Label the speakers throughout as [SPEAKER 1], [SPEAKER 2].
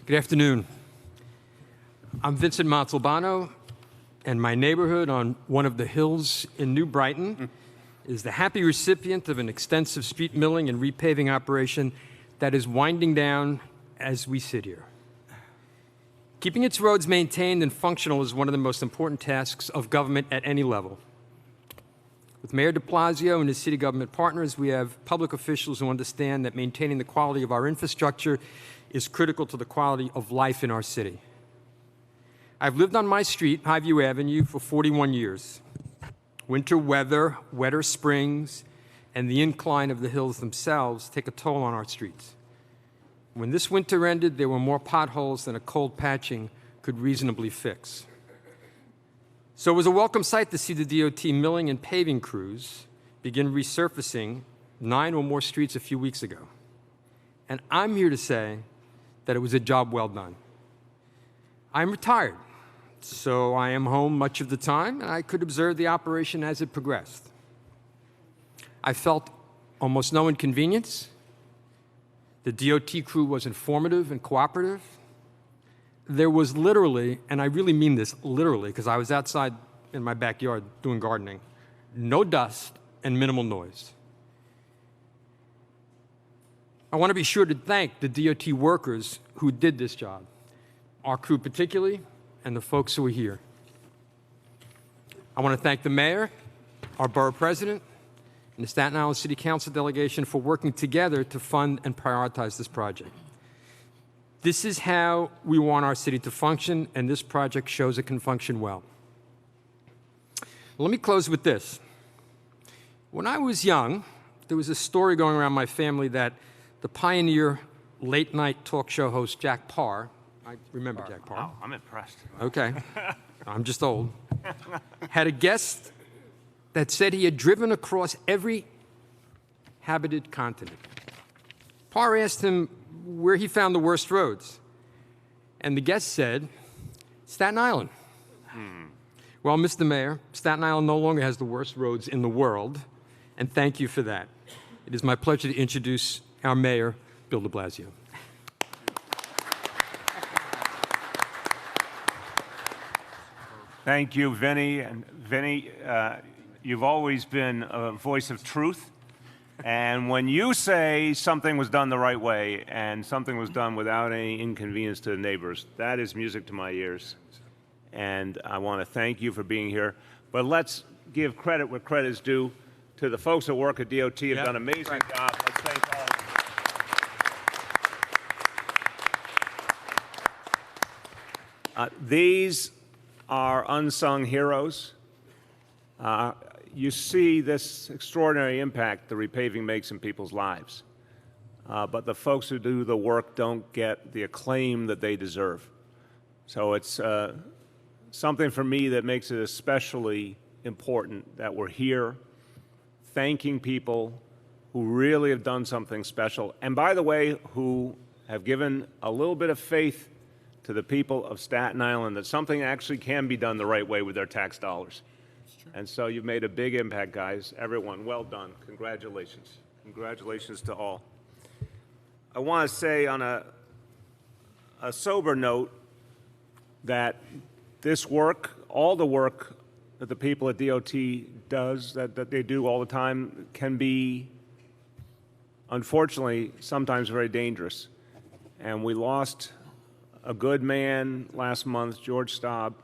[SPEAKER 1] Good afternoon. I'm Vincent Montalbano, and my neighborhood on one of the hills in New Brighton is the happy recipient of an extensive street milling and repaving operation that is winding down as we sit here. Keeping its roads maintained and functional is one of the most important tasks of government at any level. With Mayor de Blasio and his city government partners, we have public officials who understand that maintaining the quality of our infrastructure is critical to the quality of life in our city. I've lived on my street, Highview Avenue, for 41 years. Winter weather, wetter springs, and the incline of the hills themselves take a toll on our streets. When this winter ended, there were more potholes than a cold patching could reasonably fix. So it was a welcome sight to see the DOT milling and paving crews begin resurfacing 9 or more streets a few weeks ago. And I'm here to say that it was a job well done. I'm retired, so I am home much of the time, and I could observe the operation as it progressed. I felt almost no inconvenience. The DOT crew was informative and cooperative. There was literally, and I really mean this literally, because I was outside in my backyard doing gardening, no dust and minimal noise. I want to be sure to thank the DOT workers who did this job, our crew particularly, and the folks who are here. I want to thank the mayor, our borough president, and the Staten Island City Council delegation for working together to fund and prioritize this project. This is how we want our city to function, and this project shows it can function well. Let me close with this. When I was young, there was a story going around my family that the pioneer late-night talk show host Jack Parr, I remember Jack Parr.
[SPEAKER 2] Wow, I'm impressed.
[SPEAKER 1] Okay, I'm just old, had a guest that said he had driven across every habited continent. Parr asked him where he found the worst roads, and the guest said, Staten Island. Well, Mr. Mayor, Staten Island no longer has the worst roads in the world, and thank you for that. It is my pleasure to introduce our mayor, Bill de Blasio.
[SPEAKER 2] Thank you, Vinny. And Vinny, you've always been a voice of truth. And when you say something was done the right way and something was done without any inconvenience to the neighbors, that is music to my ears. And I want to thank you for being here. But let's give credit where credit is due to the folks that work at DOT have done an amazing job. Let's thank all of them. These are unsung heroes. You see this extraordinary impact the repaving makes in people's lives. But the folks who do the work don't get the acclaim that they deserve. So it's something for me that makes it especially important that we're here thanking people who really have done something special. And by the way, who have given a little bit of faith to the people of Staten Island that something actually can be done the right way with their tax dollars. And so you've made a big impact, guys. Everyone, well done. Congratulations. Congratulations to all. I want to say on a sober note that this work, all the work that the people at DOT does, that they do all the time, can be, unfortunately, sometimes very dangerous. And we lost a good man last month, George Staub,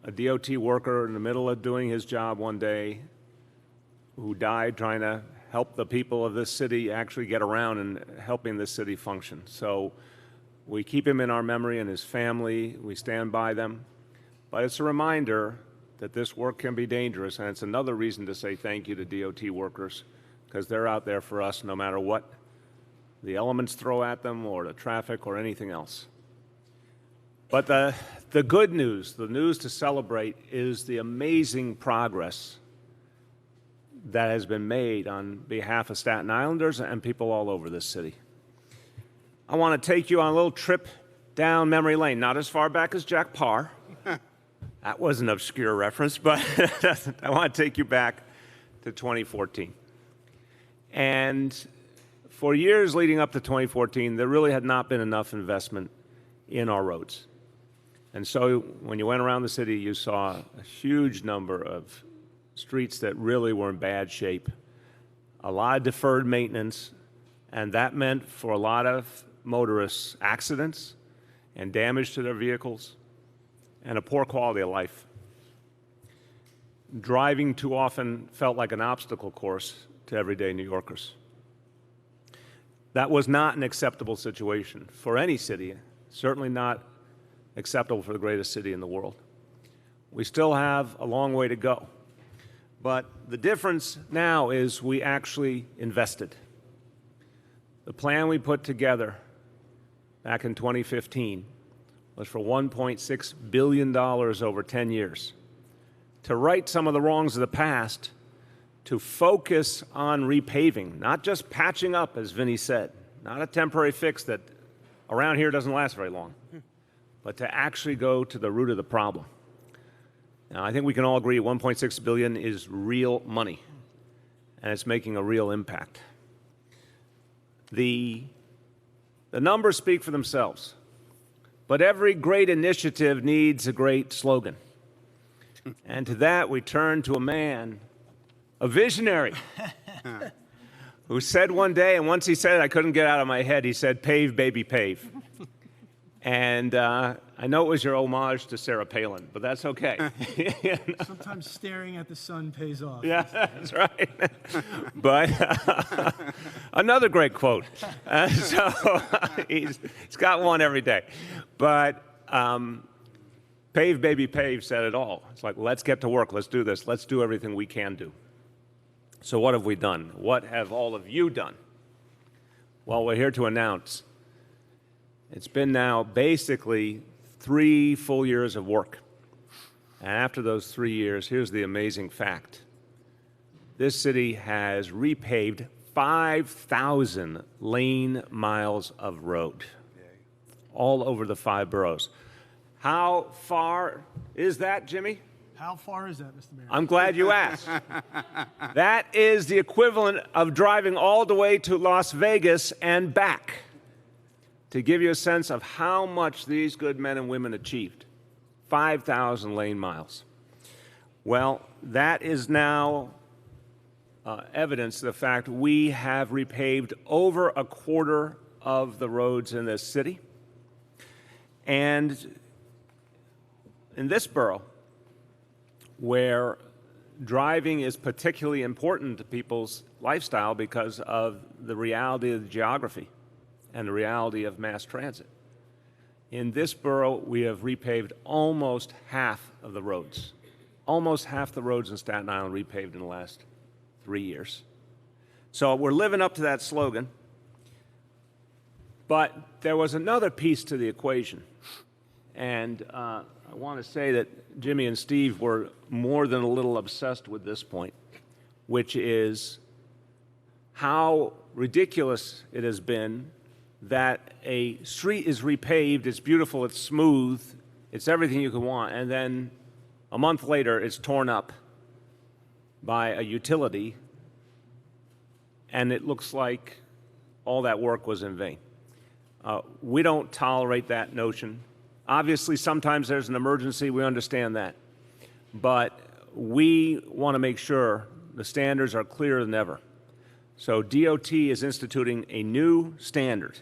[SPEAKER 2] a DOT worker in the middle of doing his job one day, who died trying to help the people of this city actually get around and helping this city function. So we keep him in our memory and his family. We stand by them. But it's a reminder that this work can be dangerous, and it's another reason to say thank you to DOT workers, because they're out there for us no matter what the elements throw at them or the traffic or anything else. But the good news, the news to celebrate, is the amazing progress that has been made on behalf of Staten Islanders and people all over this city. I want to take you on a little trip down memory lane, not as far back as Jack Parr. That was an obscure reference, but I want to take you back to 2014. And for years leading up to 2014, there really had not been enough investment in our roads. And so when you went around the city, you saw a huge number of streets that really were in bad shape, a lot of deferred maintenance, and that meant for a lot of motorists accidents and damage to their vehicles and a poor quality of life. Driving too often felt like an obstacle course to everyday New Yorkers. That was not an acceptable situation for any city, certainly not acceptable for the greatest city in the world. We still have a long way to go. But the difference now is we actually invested. The plan we put together back in 2015 was for $1.6 billion over 10 years to right some of the wrongs of the past, to focus on repaving, not just patching up, as Vinny said, not a temporary fix that around here doesn't last very long, but to actually go to the root of the problem. Now, I think we can all agree $1.6 billion is real money, and it's making a real impact. The numbers speak for themselves, but every great initiative needs a great slogan. And to that, we turn to a man, a visionary, who said one day, and once he said it, I couldn't get it out of my head, he said, "Pave, baby, pave." And I know it was your homage to Sarah Palin, but that's okay.
[SPEAKER 3] Sometimes staring at the sun pays off.
[SPEAKER 2] Yeah, that's right. But another great quote. So he's got one every day. But Pave, baby, pave said it all. It's like, let's get to work. Let's do this. Let's do everything we can do. So what have we done? What have all of you done? Well, we're here to announce it's been now basically 3 full years of work. And after those 3 years, here's the amazing fact. This city has repaved 5,000 lane miles of road all over the 5 boroughs. How far is that, Jimmy?
[SPEAKER 3] How far is that, Mr. Mayor?
[SPEAKER 2] I'm glad you asked. That is the equivalent of driving all the way to Las Vegas and back, to give you a sense of how much these good men and women achieved. 5,000 lane miles. Well, that is now evidence of the fact we have repaved over a quarter of the roads in this city. And in this borough, where driving is particularly important to people's lifestyle because of the reality of the geography and the reality of mass transit. In this borough, we have repaved almost half of the roads. Almost half the roads in Staten Island repaved in the last 3 years. So we're living up to that slogan. But there was another piece to the equation. And I want to say that Jimmy and Steve were more than a little obsessed with this point, which is how ridiculous it has been that a street is repaved, it's beautiful, it's smooth, it's everything you could want, and then a month later it's torn up by a utility, and it looks like all that work was in vain. We don't tolerate that notion. Obviously, sometimes there's an emergency, we understand that. But we want to make sure the standards are clearer than ever. So DOT is instituting a new standard.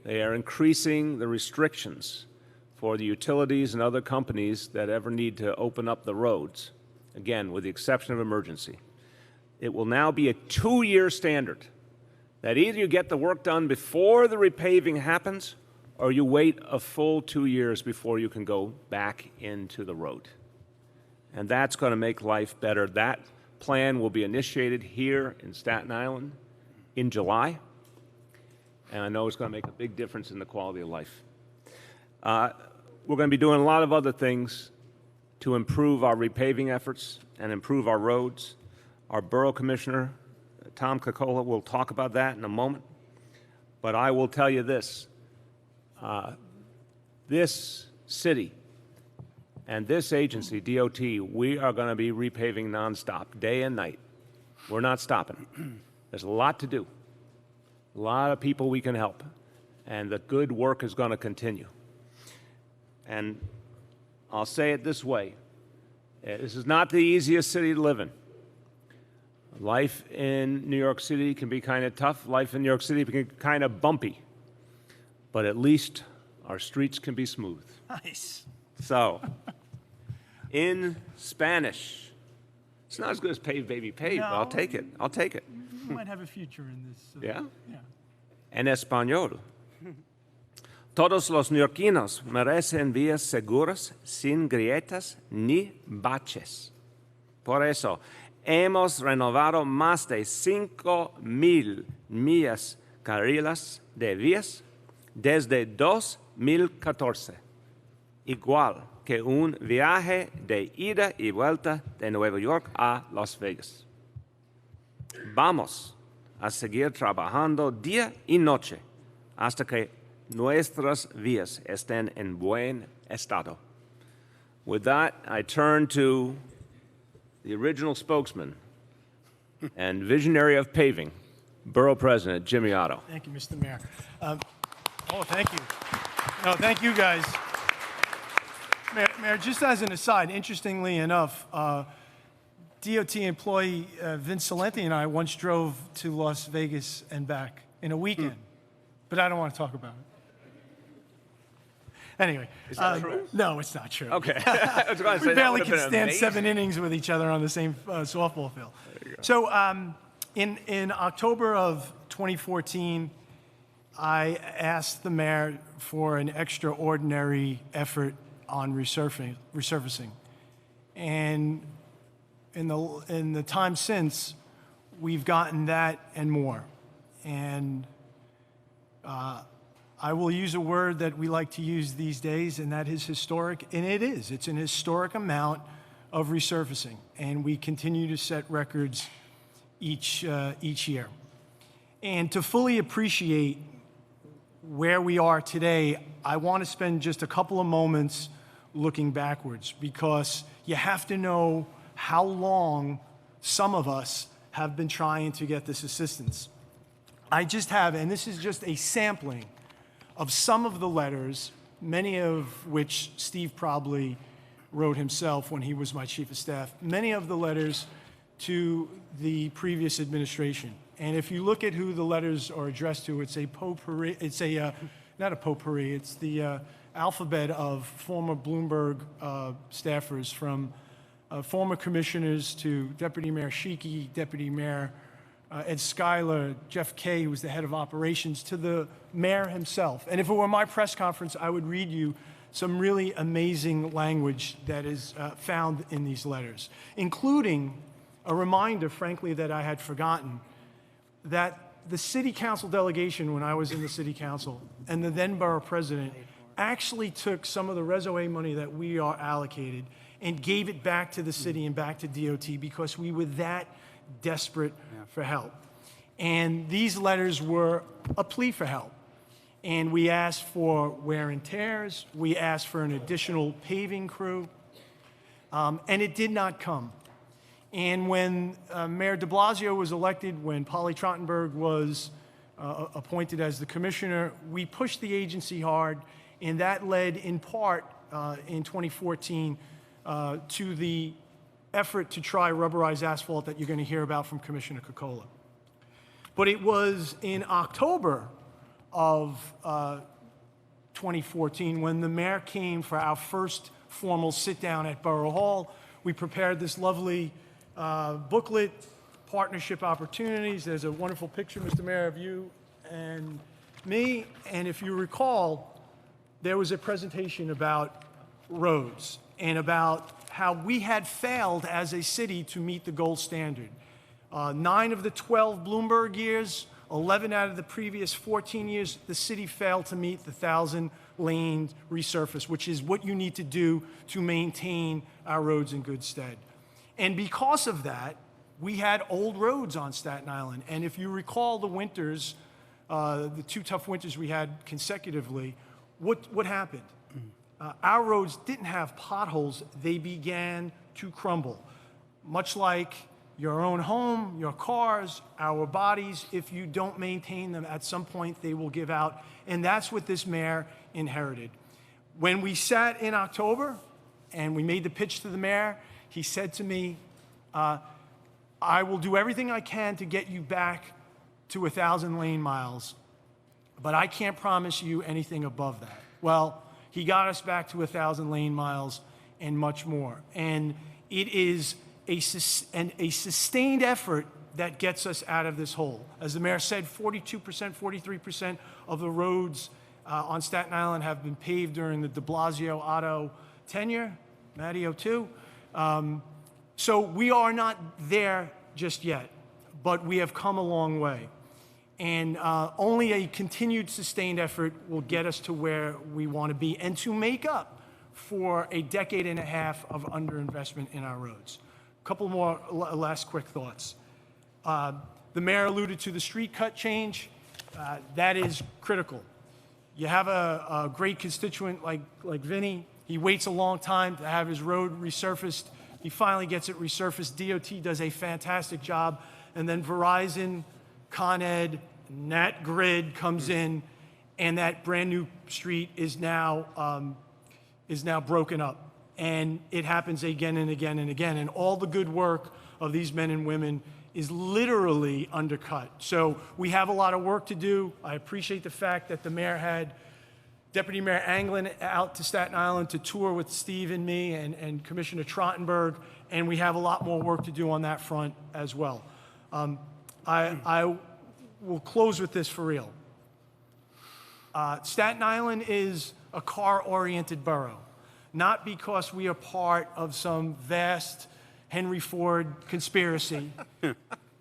[SPEAKER 2] They are increasing the restrictions for the utilities and other companies that ever need to open up the roads, again, with the exception of emergency. It will now be a 2-year standard that either you get the work done before the repaving happens or you wait a full 2 years before you can go back into the road. And that's going to make life better. That plan will be initiated here in Staten Island in July, and I know it's going to make a big difference in the quality of life. We're going to be doing a lot of other things to improve our repaving efforts and improve our roads. Our Borough Commissioner, Tom Cocola, will talk about that in a moment. But I will tell you this. This city and this agency, DOT, we are going to be repaving nonstop, day and night. We're not stopping. There's a lot to do. a lot of people we can help, and the good work is going to continue. And I'll say it this way. This is not the easiest city to live in. Life in New York City can be kind of tough. Life in New York City can be kind of bumpy. But at least our streets can be smooth.
[SPEAKER 3] Nice.
[SPEAKER 2] So, in Spanish, it's not as good as Pave Baby Pave, but I'll
[SPEAKER 3] No.
[SPEAKER 2] take it. I'll take it.
[SPEAKER 3] You might have a future in this.
[SPEAKER 2] Yeah?
[SPEAKER 3] Yeah.
[SPEAKER 2] En español. Todos los neoyorquinos merecen vías seguras, sin grietas ni baches. Por eso, hemos renovado más de 5,000 millas carriles de vías desde 2014, igual que un viaje de ida y vuelta de Nueva York a Las Vegas. Vamos a seguir trabajando día y noche hasta que nuestras vías estén en buen estado. With that, I turn to the original spokesman and visionary of paving, Borough President Jimmy Otto.
[SPEAKER 3] Thank you, Mr. Mayor. Thank you. No, thank you, guys. Mayor, just as an aside, interestingly enough, DOT employee Vince Salenti and I once drove to Las Vegas and back in a weekend, but I don't want to talk about it. Anyway.
[SPEAKER 2] Is that true?
[SPEAKER 3] No, it's not true.
[SPEAKER 2] Okay. I was going to say,
[SPEAKER 3] We
[SPEAKER 2] that
[SPEAKER 3] barely
[SPEAKER 2] would have
[SPEAKER 3] can
[SPEAKER 2] been
[SPEAKER 3] stand
[SPEAKER 2] amazing.
[SPEAKER 3] 7 innings with each other on the same softball field. So in October of 2014, I asked the mayor for an extraordinary effort on resurfacing. And in the time since, we've gotten that and more. And I will use a word that we like to use these days, and that is historic, and it is. It's an historic amount of resurfacing, and we continue to set records each year. And to fully appreciate where we are today, I want to spend just a couple of moments looking backwards, because you have to know how long some of us have been trying to get this assistance. I just have, and this is just a sampling of some of the letters, many of which Steve probably wrote himself when he was my chief of staff, many of the letters to the previous administration. And if you look at who the letters are addressed to, it's a potpourri, it's a, not a potpourri, it's the alphabet of former Bloomberg staffers, from former commissioners to Deputy Mayor Sheehy, Deputy Mayor Ed Schuyler, Jeff Kay, who was the head of operations, to the mayor himself. And if it were my press conference, I would read you some really amazing language that is found in these letters, including a reminder, frankly, that I had forgotten, that the city council delegation, when I was in the city council, and the then borough president actually took some of the reso money that we are allocated and gave it back to the city and back to DOT, because we were that desperate for help. And these letters were a plea for help. And we asked for wear and tears. We asked for an additional paving crew. And it did not come. And when Mayor de Blasio was elected, when Polly Trottenberg was appointed as the commissioner, we pushed the agency hard, and that led in part in 2014 to the effort to try rubberized asphalt that you're going to hear about from Commissioner Cocola. But it was in October of 2014 when the mayor came for our first formal sit-down at Borough Hall. We prepared this lovely booklet, Partnership Opportunities. There's a wonderful picture, Mr. Mayor, of you and me. And if you recall, there was a presentation about roads and about how we had failed as a city to meet the gold standard. 9 of the 12 Bloomberg years, 11 out of the previous 14 years, the city failed to meet the 1,000-lane resurface, which is what you need to do to maintain our roads in good stead. And because of that, we had old roads on Staten Island. And if you recall the winters, the 2 tough winters we had consecutively, what happened? Our roads didn't have potholes. They began to crumble, much like your own home, your cars, our bodies. If you don't maintain them, at some point they will give out. And that's what this mayor inherited. When we sat in October and we made the pitch to the mayor, he said to me, I will do everything I can to get you back to 1,000 lane miles, but I can't promise you anything above that. Well, he got us back to 1,000 lane miles and much more. And it is a sustained effort that gets us out of this hole. As the mayor said, 42%, 43% of the roads on Staten Island have been paved during the Blasio Otto tenure, Matteo too. So we are not there just yet, but we have come a long way. And only a continued sustained effort will get us to where we want to be and to make up for a decade and a half of underinvestment in our roads. A couple more last quick thoughts. The mayor alluded to the street cut change. That is critical. You have a great constituent like Vinny. He waits a long time to have his road resurfaced. He finally gets it resurfaced. DOT does a fantastic job. And then Verizon, Con Ed, Nat Grid comes in, and that brand new street is now broken up. And it happens again and again and again. And all the good work of these men and women is literally undercut. So we have a lot of work to do. I appreciate the fact that the mayor had Deputy Mayor Anglin out to Staten Island to tour with Steve and me and Commissioner Trottenberg, and we have a lot more work to do on that front as well. I will close with this for real. Staten Island is a car-oriented borough, not because we are part of some vast Henry Ford conspiracy,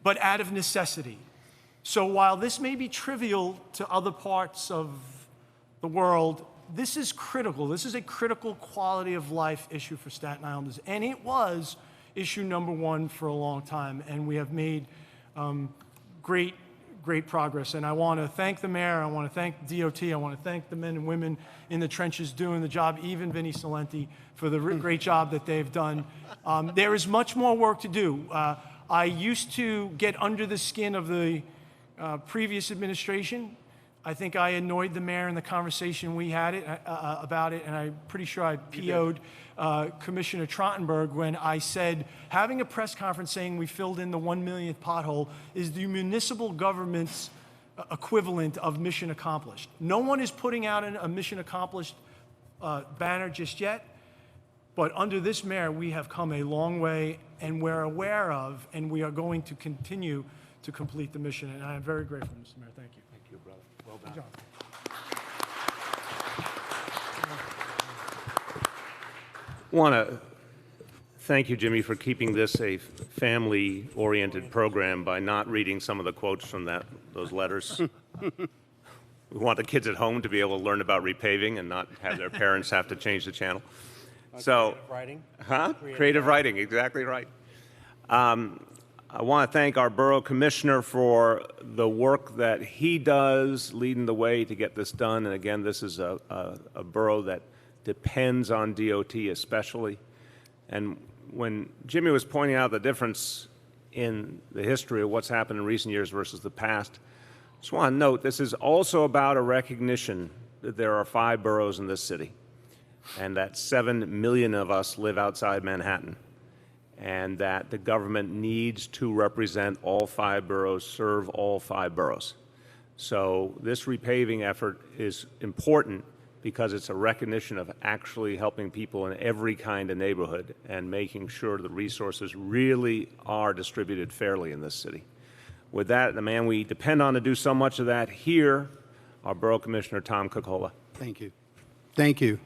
[SPEAKER 3] but out of necessity. So while this may be trivial to other parts of the world, this is critical. This is a critical quality of life issue for Staten Islanders, and it was issue number one for a long time, and we have made great progress. And I want to thank the mayor, I want to thank DOT, I want to thank the men and women in the trenches doing the job, even Vinny Salenti, for the great job that they've done. There is much more work to do. I used to get under the skin of the previous administration. I think I annoyed the mayor in the conversation we had about it, and I'm pretty sure I PO'd Commissioner Trottenberg when I said having a press conference saying we filled in the 1 millionth pothole is the municipal government's equivalent of mission accomplished. No one is putting out a mission accomplished banner just yet, but under this mayor we have come a long way, and we're aware of, and we are going to continue to complete the mission, and I am very grateful, Mr. Mayor. Thank you.
[SPEAKER 2] Thank you, brother. Well done.
[SPEAKER 3] Good job.
[SPEAKER 2] I want to thank you, Jimmy, for keeping this a family-oriented program by not reading some of the quotes from those letters. We want the kids at home to be able to learn about repaving and not have their parents have to change the channel. So,
[SPEAKER 4] creative writing.
[SPEAKER 2] Huh? Creative writing, exactly right. I want to thank our borough commissioner for the work that he does, leading the way to get this done. And again, this is a borough that depends on DOT especially. And when Jimmy was pointing out the difference in the history of what's happened in recent years versus the past, I just want to note this is also about a recognition that there are 5 boroughs in this city and that 7 million of us live outside Manhattan, and that the government needs to represent all 5 boroughs, serve all 5 boroughs. So this repaving effort is important because it's a recognition of actually helping people in every kind of neighborhood and making sure the resources really are distributed fairly in this city. With that, the man we depend on to do so much of that here, our Borough Commissioner, Tom Cocola.
[SPEAKER 4] Thank you. Thank you.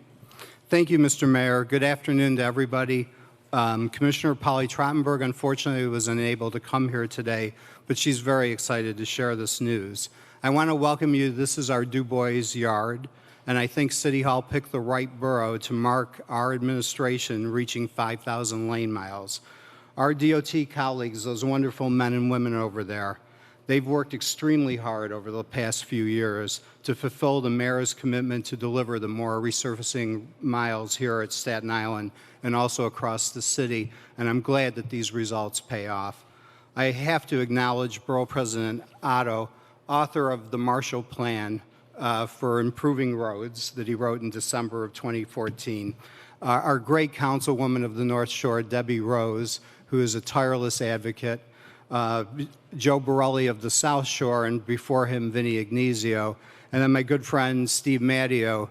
[SPEAKER 4] Thank you, Mr. Mayor. Good afternoon to everybody. Commissioner Polly Trottenberg, unfortunately, was unable to come here today, but she's very excited to share this news. I want to welcome you. This is our Dubois yard, and I think City Hall picked the right borough to mark our administration reaching 5,000 lane miles. Our DOT colleagues, those wonderful men and women over there, they've worked extremely hard over the past few years to fulfill the mayor's commitment to deliver the more resurfacing miles here at Staten Island and also across the city, and I'm glad that these results pay off. I have to acknowledge Borough President Otto, author of the Marshall Plan for improving roads that he wrote in December of 2014. Our great councilwoman of the North Shore, Debbie Rose, who is a tireless advocate, Joe Borelli of the South Shore, and before him, Vinnie Ignazio, and then my good friend, Steve Matteo.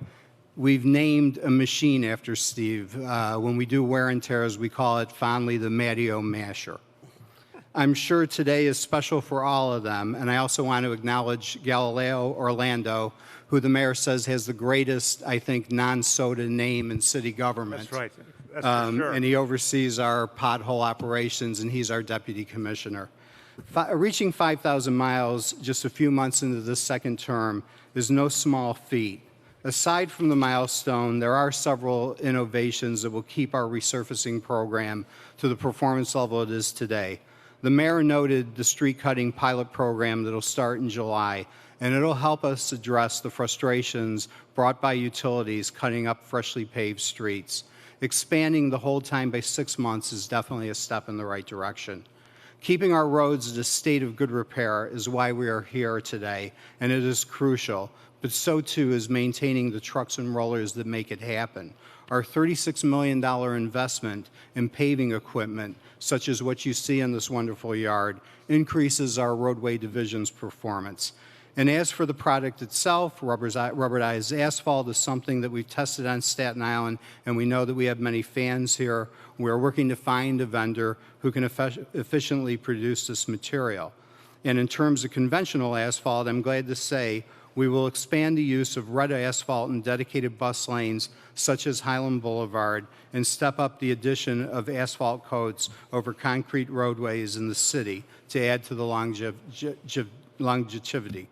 [SPEAKER 4] We've named a machine after Steve. When we do wear and tears, we call it fondly the Matteo Masher. I'm sure today is special for all of them, and I also want to acknowledge Galileo Orlando, who the mayor says has the greatest, I think, non-soda name in city government.
[SPEAKER 2] That's right. That's for sure.
[SPEAKER 4] And he oversees our pothole operations, and he's our deputy commissioner. Reaching 5,000 miles just a few months into this second term is no small feat. Aside from the milestone, there are several innovations that will keep our resurfacing program to the performance level it is today. The mayor noted the street cutting pilot program that will start in July, and it'll help us address the frustrations brought by utilities cutting up freshly paved streets. Expanding the hold time by 6 months is definitely a step in the right direction. Keeping our roads in a state of good repair is why we are here today, and it is crucial, but so too is maintaining the trucks and rollers that make it happen. Our $36 million investment in paving equipment, such as what you see in this wonderful yard, increases our roadway division's performance. And as for the product itself, rubberized asphalt is something that we've tested on Staten Island, and we know that we have many fans here. We're working to find a vendor who can efficiently produce this material. And in terms of conventional asphalt, I'm glad to say we will expand the use of red asphalt in dedicated bus lanes such as Highland Boulevard and step up the addition of asphalt coats over concrete roadways in the city to add to the longevity.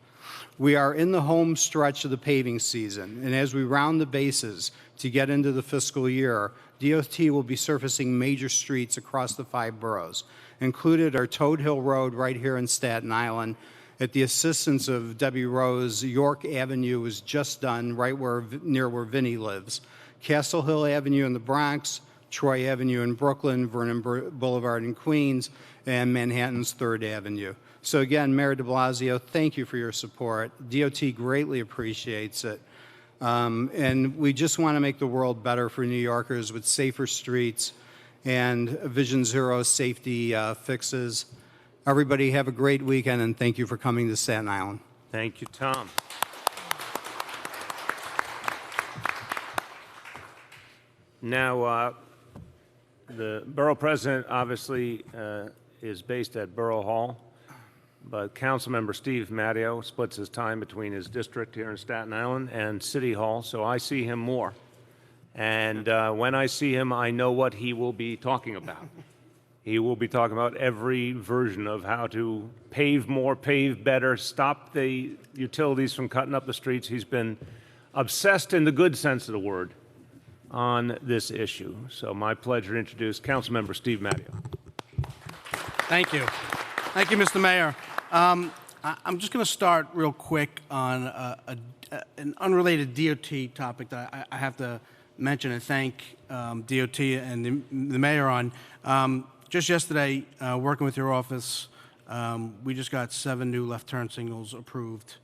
[SPEAKER 4] We are in the home stretch of the paving season, and as we round the bases to get into the fiscal year, DOT will be surfacing major streets across the 5 boroughs. Included are Toad Hill Road right here in Staten Island. At the assistance of Debbie Rose, York Avenue is just done right near where Vinnie lives. Castle Hill Avenue in the Bronx, Troy Avenue in Brooklyn, Vernon Boulevard in Queens, and Manhattan's 3rd Avenue. So again, Mayor de Blasio, thank you for your support. DOT greatly appreciates it. And we just want to make the world better for New Yorkers with safer streets and Vision Zero safety fixes. Everybody have a great weekend, and thank you for coming to Staten Island.
[SPEAKER 2] Thank you, Tom. Now, the borough president obviously is based at Borough Hall, but Councilmember Steve Matteo splits his time between his district here in Staten Island and City Hall, so I see him more. And when I see him, I know what he will be talking about. He will be talking about every version of how to pave more, pave better, stop the utilities from cutting up the streets. He's been obsessed in the good sense of the word on this issue. So my pleasure to introduce Councilmember Steve Matteo.
[SPEAKER 5] Thank you. Thank you, Mr. Mayor. I'm just going to start real quick on an unrelated DOT topic that I have to mention and thank DOT and the mayor on. Just yesterday, working with your office, we just got 7 new left turn signals approved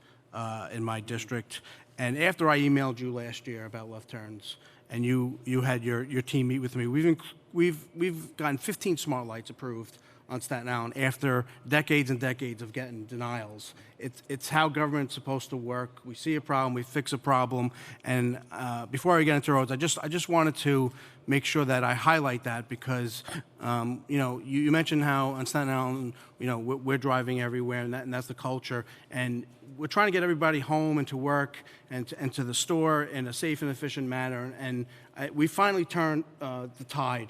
[SPEAKER 5] in my district. And after I emailed you last year about left turns, and you had your team meet with me, we've gotten 15 smart lights approved on Staten Island after decades and decades of getting denials. It's how government's supposed to work. We see a problem, we fix a problem, and before I get into roads, I just wanted to make sure that I highlight that because you mentioned how on Staten Island we're driving everywhere, and that's the culture, and we're trying to get everybody home and to work and to the store in a safe and efficient manner, and we finally turned the tide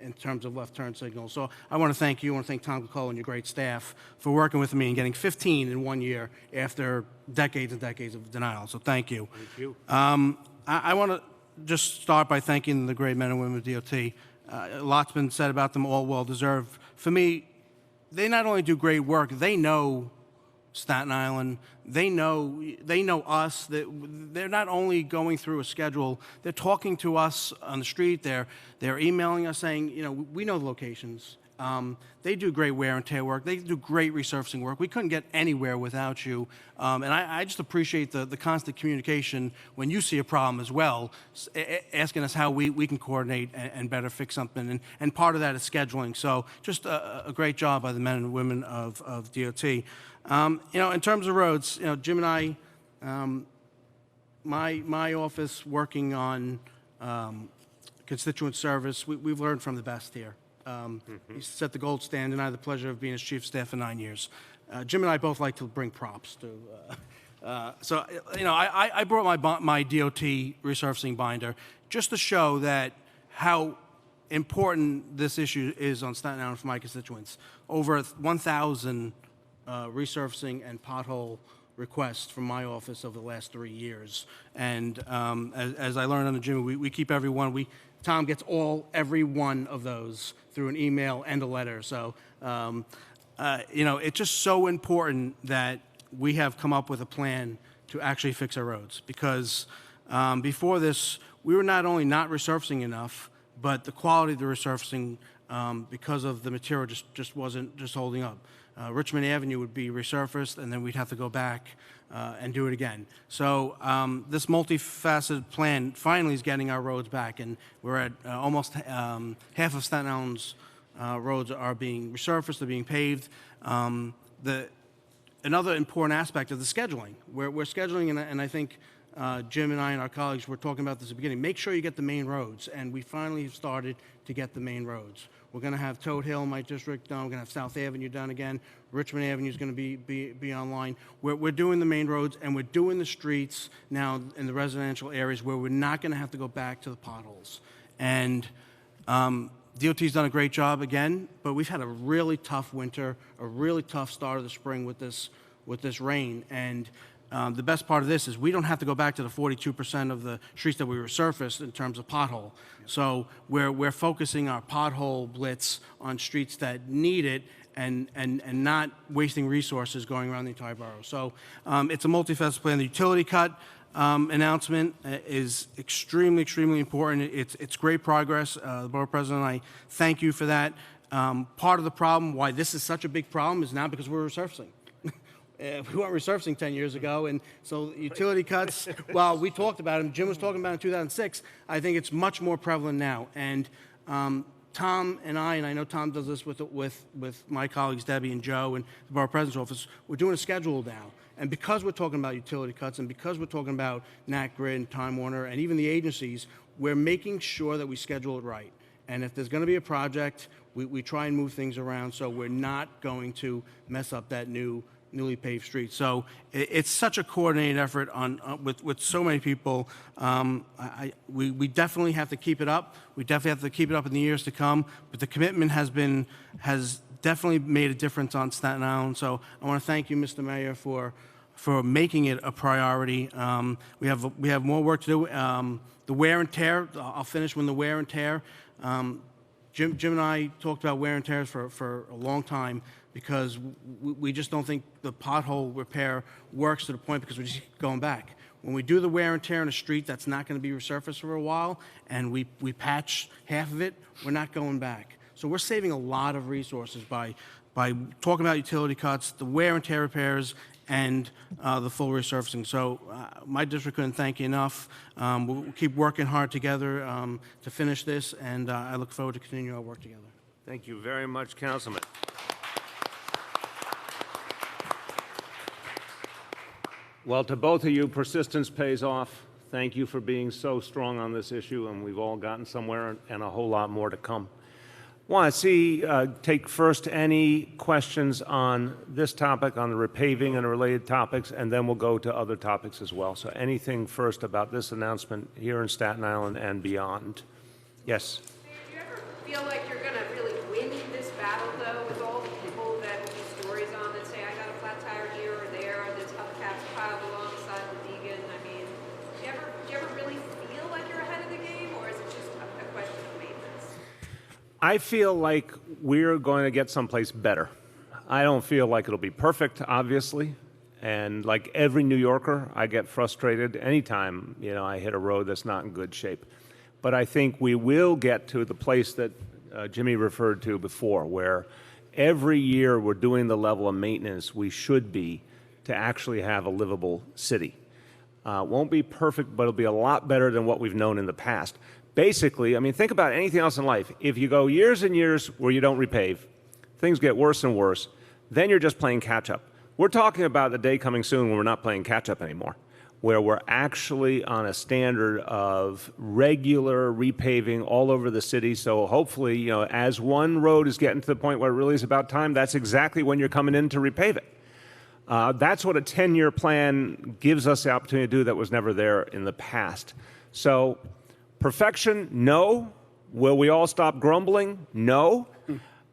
[SPEAKER 5] in terms of left turn signals. So I want to thank you. I want to thank Tom Cocola and your great staff for working with me and getting 15 in 1 year after decades and decades of denial. So thank you.
[SPEAKER 2] Thank you.
[SPEAKER 5] I want to just start by thanking the great men and women of DOT. A lot's been said about them, all well-deserved. For me, they not only do great work, they know Staten Island. They know us. They're not only going through a schedule, they're talking to us on the street. They're emailing us saying, we know the locations, They do great wear and tear work. They do great resurfacing work. We couldn't get anywhere without you. And I just appreciate the constant communication when you see a problem as well, asking us how we can coordinate and better fix something. And part of that is scheduling. So just a great job by the men and women of DOT. In terms of roads, Jim and I, my office working on constituent service, we've learned from the best here. He set the gold standard, and I had the pleasure of being his chief of staff for 9 years. Jim and I both like to bring props to. So, I brought my DOT resurfacing binder just to show that how important this issue is on Staten Island for my constituents. Over 1,000 resurfacing and pothole requests from my office over the last 3 years. And as I learned under Jim, we keep every one. Tom gets every one of those through an email and a letter. So, it's just so important that we have come up with a plan to actually fix our roads. Because before this, we were not only not resurfacing enough, but the quality of the resurfacing, because of the material, just wasn't holding up. Richmond Avenue would be resurfaced, and then we'd have to go back and do it again. So this multifaceted plan finally is getting our roads back, and we're at almost half of Staten Island's roads are being resurfaced, they're being paved. Another important aspect of the scheduling. We're scheduling, and I think Jim and I and our colleagues were talking about this at the beginning. Make sure you get the main roads, and we finally have started to get the main roads. We're going to have Toad Hill, my district, done. We're going to have South Avenue done again. Richmond Avenue is going to be online. We're doing the main roads, and we're doing the streets now in the residential areas where we're not going to have to go back to the potholes. And DOT's done a great job again, but we've had a really tough winter, a really tough start of the spring with this rain. And the best part of this is we don't have to go back to the 42% of the streets that we resurfaced in terms of pothole. So we're focusing our pothole blitz on streets that need it and not wasting resources going around the entire borough. So it's a multifaceted plan. The utility cut announcement is extremely, extremely important. It's great progress. The borough president and I thank you for that. Part of the problem, why this is such a big problem, is now because we're resurfacing. We weren't resurfacing 10 years ago, and so utility cuts, well, we talked about them. Jim was talking about it in 2006. I think it's much more prevalent now. And Tom and I know Tom does this with my colleagues, Debbie and Joe, and the borough president's office, we're doing a schedule now. And because we're talking about utility cuts, and because we're talking about Nat Grid and Time Warner, and even the agencies, we're making sure that we schedule it right. And if there's going to be a project, we try and move things around so we're not going to mess up that newly paved street. So it's such a coordinated effort with so many people. We definitely have to keep it up. We definitely have to keep it up in the years to come. But the commitment has definitely made a difference on Staten Island. So I want to thank you, Mr. Mayor, for making it a priority. We have more work to do. The wear and tear. I'll finish with the wear and tear. Jim and I talked about wear and tears for a long time, because we just don't think the pothole repair works to the point, because we just keep going back. When we do the wear and tear on a street that's not going to be resurfaced for a while, and we patch half of it, we're not going back. So we're saving a lot of resources by talking about utility cuts, the wear and tear repairs, and the full resurfacing. So my district couldn't thank you enough. We'll keep working hard together to finish this, and I look forward to continuing our work together.
[SPEAKER 2] Thank you very much, Councilman. Well, to both of you, persistence pays off. Thank you for being so strong on this issue, and we've all gotten somewhere, and a whole lot more to come. Want to take first any questions on this topic, on the repaving and related topics, and then we'll go to other topics as well. So anything first about this announcement here in Staten Island and beyond? Yes?
[SPEAKER 6] Do you ever feel like you're going to really win this battle, though, with all the people that do stories on that say, I got a flat tire here or there, or this hubcaps piled alongside the vegan? I mean, do you ever really feel like you're ahead of the game, or is it just a question of maintenance?
[SPEAKER 2] I feel like we're going to get someplace better. I don't feel like it'll be perfect, obviously. And like every New Yorker, I get frustrated anytime, I hit a road that's not in good shape. But I think we will get to the place that Jimmy referred to before, where every year we're doing the level of maintenance we should be to actually have a livable city. Won't be perfect, but it'll be a lot better than what we've known in the past. Basically, I mean, think about anything else in life. If you go years and years where you don't repave, things get worse and worse, then you're just playing catch up. We're talking about the day coming soon when we're not playing catch up anymore, where we're actually on a standard of regular repaving all over the city. So hopefully, you know, as one road is getting to the point where it really is about time, that's exactly when you're coming in to repave it. That's what a 10-year plan gives us the opportunity to do that was never there in the past. So perfection, no. Will we all stop grumbling? No.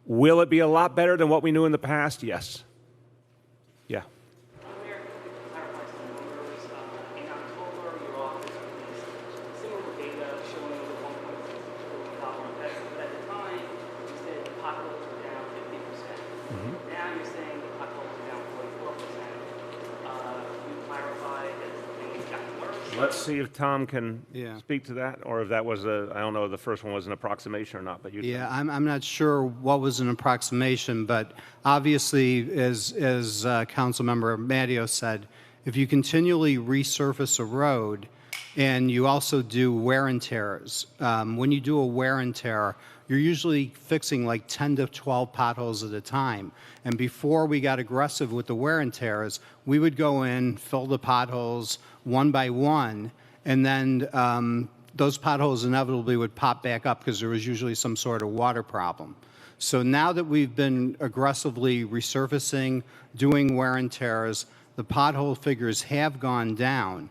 [SPEAKER 2] Will it be a lot better than what we knew in the past? Yes. Yeah.
[SPEAKER 7] Mayor, could you clarify some numbers? In October, your office released similar data showing the $1.6 billion investment. At the time, you said the potholes were down 50%. Now you're saying the potholes are down 44%. Can you clarify that things gotten worse?
[SPEAKER 2] Let's see if Tom can
[SPEAKER 4] Yeah.
[SPEAKER 2] speak to that, or if that was I don't know if the first one was an approximation or not, but you.
[SPEAKER 4] Yeah, I'm not sure what was an approximation, but obviously, as Councilmember Matteo said, if you continually resurface a road and you also do wear and tears, when you do a wear and tear, you're usually fixing like 10 to 12 potholes at a time. And before we got aggressive with the wear and tears, we would go in, fill the potholes one by one, and then those potholes inevitably would pop back up because there was usually some sort of water problem. So now that we've been aggressively resurfacing, doing wear and tears, the pothole figures have gone down.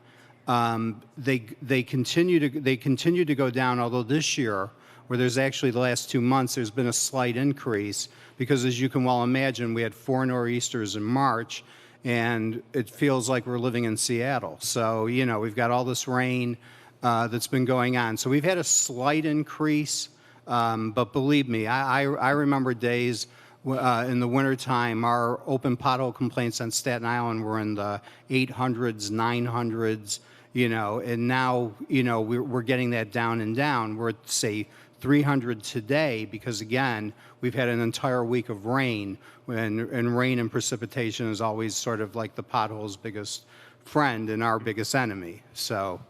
[SPEAKER 4] They continue to go down, although this year, where there's actually the last 2 months, there's been a slight increase because, as you can well imagine, we had 4 nor'easters in March, and it feels like we're living in Seattle. So, you know, we've got all this rain that's been going on. So we've had a slight increase, but believe me, I remember days in the wintertime, our open pothole complaints on Staten Island were in the 800s, 900s, you know, and now, you know, we're getting that down and down. We're at, say, 300 today because, again, we've had an entire week of rain, and rain and precipitation is always sort of like the pothole's biggest friend and our biggest enemy. So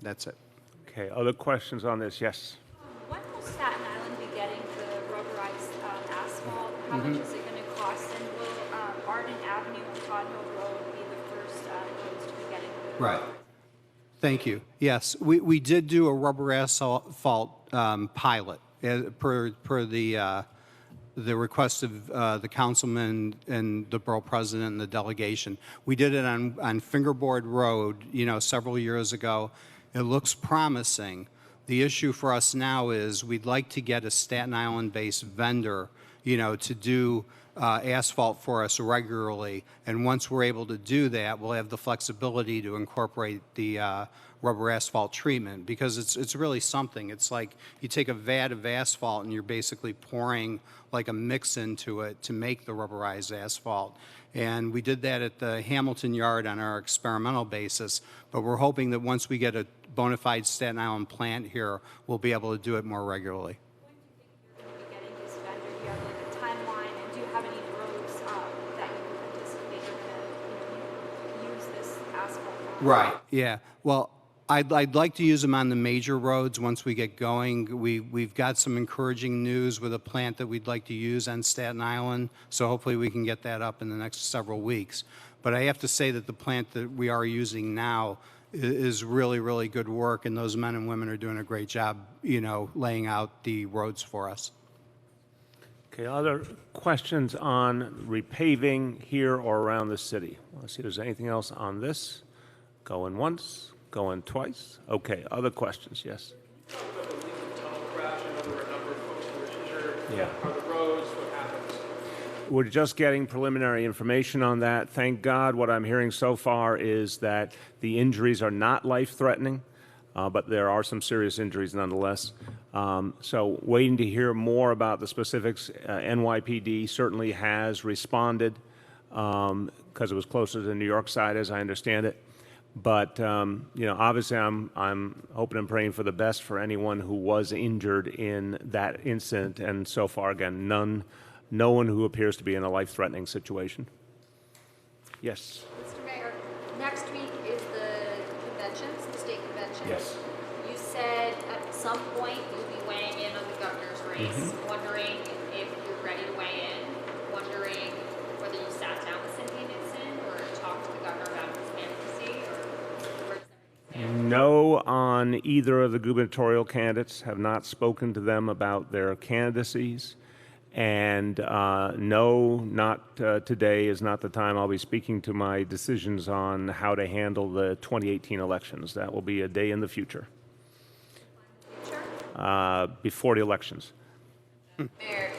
[SPEAKER 4] that's it.
[SPEAKER 2] Okay, other questions on this? Yes.
[SPEAKER 8] When will Staten Island be getting the rubberized asphalt? How much is it going to cost? And will Arden Avenue and Todd Hill Road be the first roads to be getting the
[SPEAKER 4] Right. Thank you. Yes, we did do a rubber asphalt pilot per the request of the councilman and the borough president and the delegation. We did it on Fingerboard Road, you know, several years ago. It looks promising. The issue for us now is we'd like to get a Staten Island-based vendor, you know, to do asphalt for us regularly. And once we're able to do that, we'll have the flexibility to incorporate the rubber asphalt treatment, because it's really something. It's like you take a vat of asphalt and you're basically pouring like a mix into it to make the rubberized asphalt. And we did that at the Hamilton Yard on our experimental basis, but we're hoping that once we get a bona fide Staten Island plant here, we'll be able to do it more regularly.
[SPEAKER 8] When do you think you're going to be getting this vendor? Do you have like a timeline? And do you have any roads that you anticipate are going to use this asphalt on?
[SPEAKER 4] Right. Yeah. Well, I'd like to use them on the major roads once we get going. We've got some encouraging news with a plant that we'd like to use on Staten Island, so hopefully we can get that up in the next several weeks. But I have to say that the plant that we are using now is really, really good work, and those men and women are doing a great job, you know, laying out the roads for us.
[SPEAKER 2] Okay, other questions on repaving here or around the city? Let's see if there's anything else on this. Going once, going twice. Okay, other questions? Yes.
[SPEAKER 9] About the Lincoln tunnel crash, I know there were a number of folks who were injured.
[SPEAKER 2] Yeah.
[SPEAKER 9] Are the roads, what happens?
[SPEAKER 2] We're just getting preliminary information on that. Thank God what I'm hearing so far is that the injuries are not life-threatening, but there are some serious injuries nonetheless. So waiting to hear more about the specifics. NYPD certainly has responded because it was closer to the New York side, as I understand it. But obviously, I'm hoping and praying for the best for anyone who was injured in that incident. And so far, again, no one who appears to be in a life-threatening situation. Yes.
[SPEAKER 10] Mr. Mayor, next week is the conventions, the state convention.
[SPEAKER 2] Yes.
[SPEAKER 10] You said at some point you'll be weighing in on the governor's race. Wondering if you're ready to weigh in. Wondering whether you sat down with Cynthia Nixon or talked to the governor about his candidacy, or where does everything stand?
[SPEAKER 2] No on either of the gubernatorial candidates. Have not spoken to them about their candidacies. And no, not today is not the time I'll be speaking to my decisions on how to handle the 2018 elections. That will be a day in the future. Before the elections.
[SPEAKER 6] Mayor,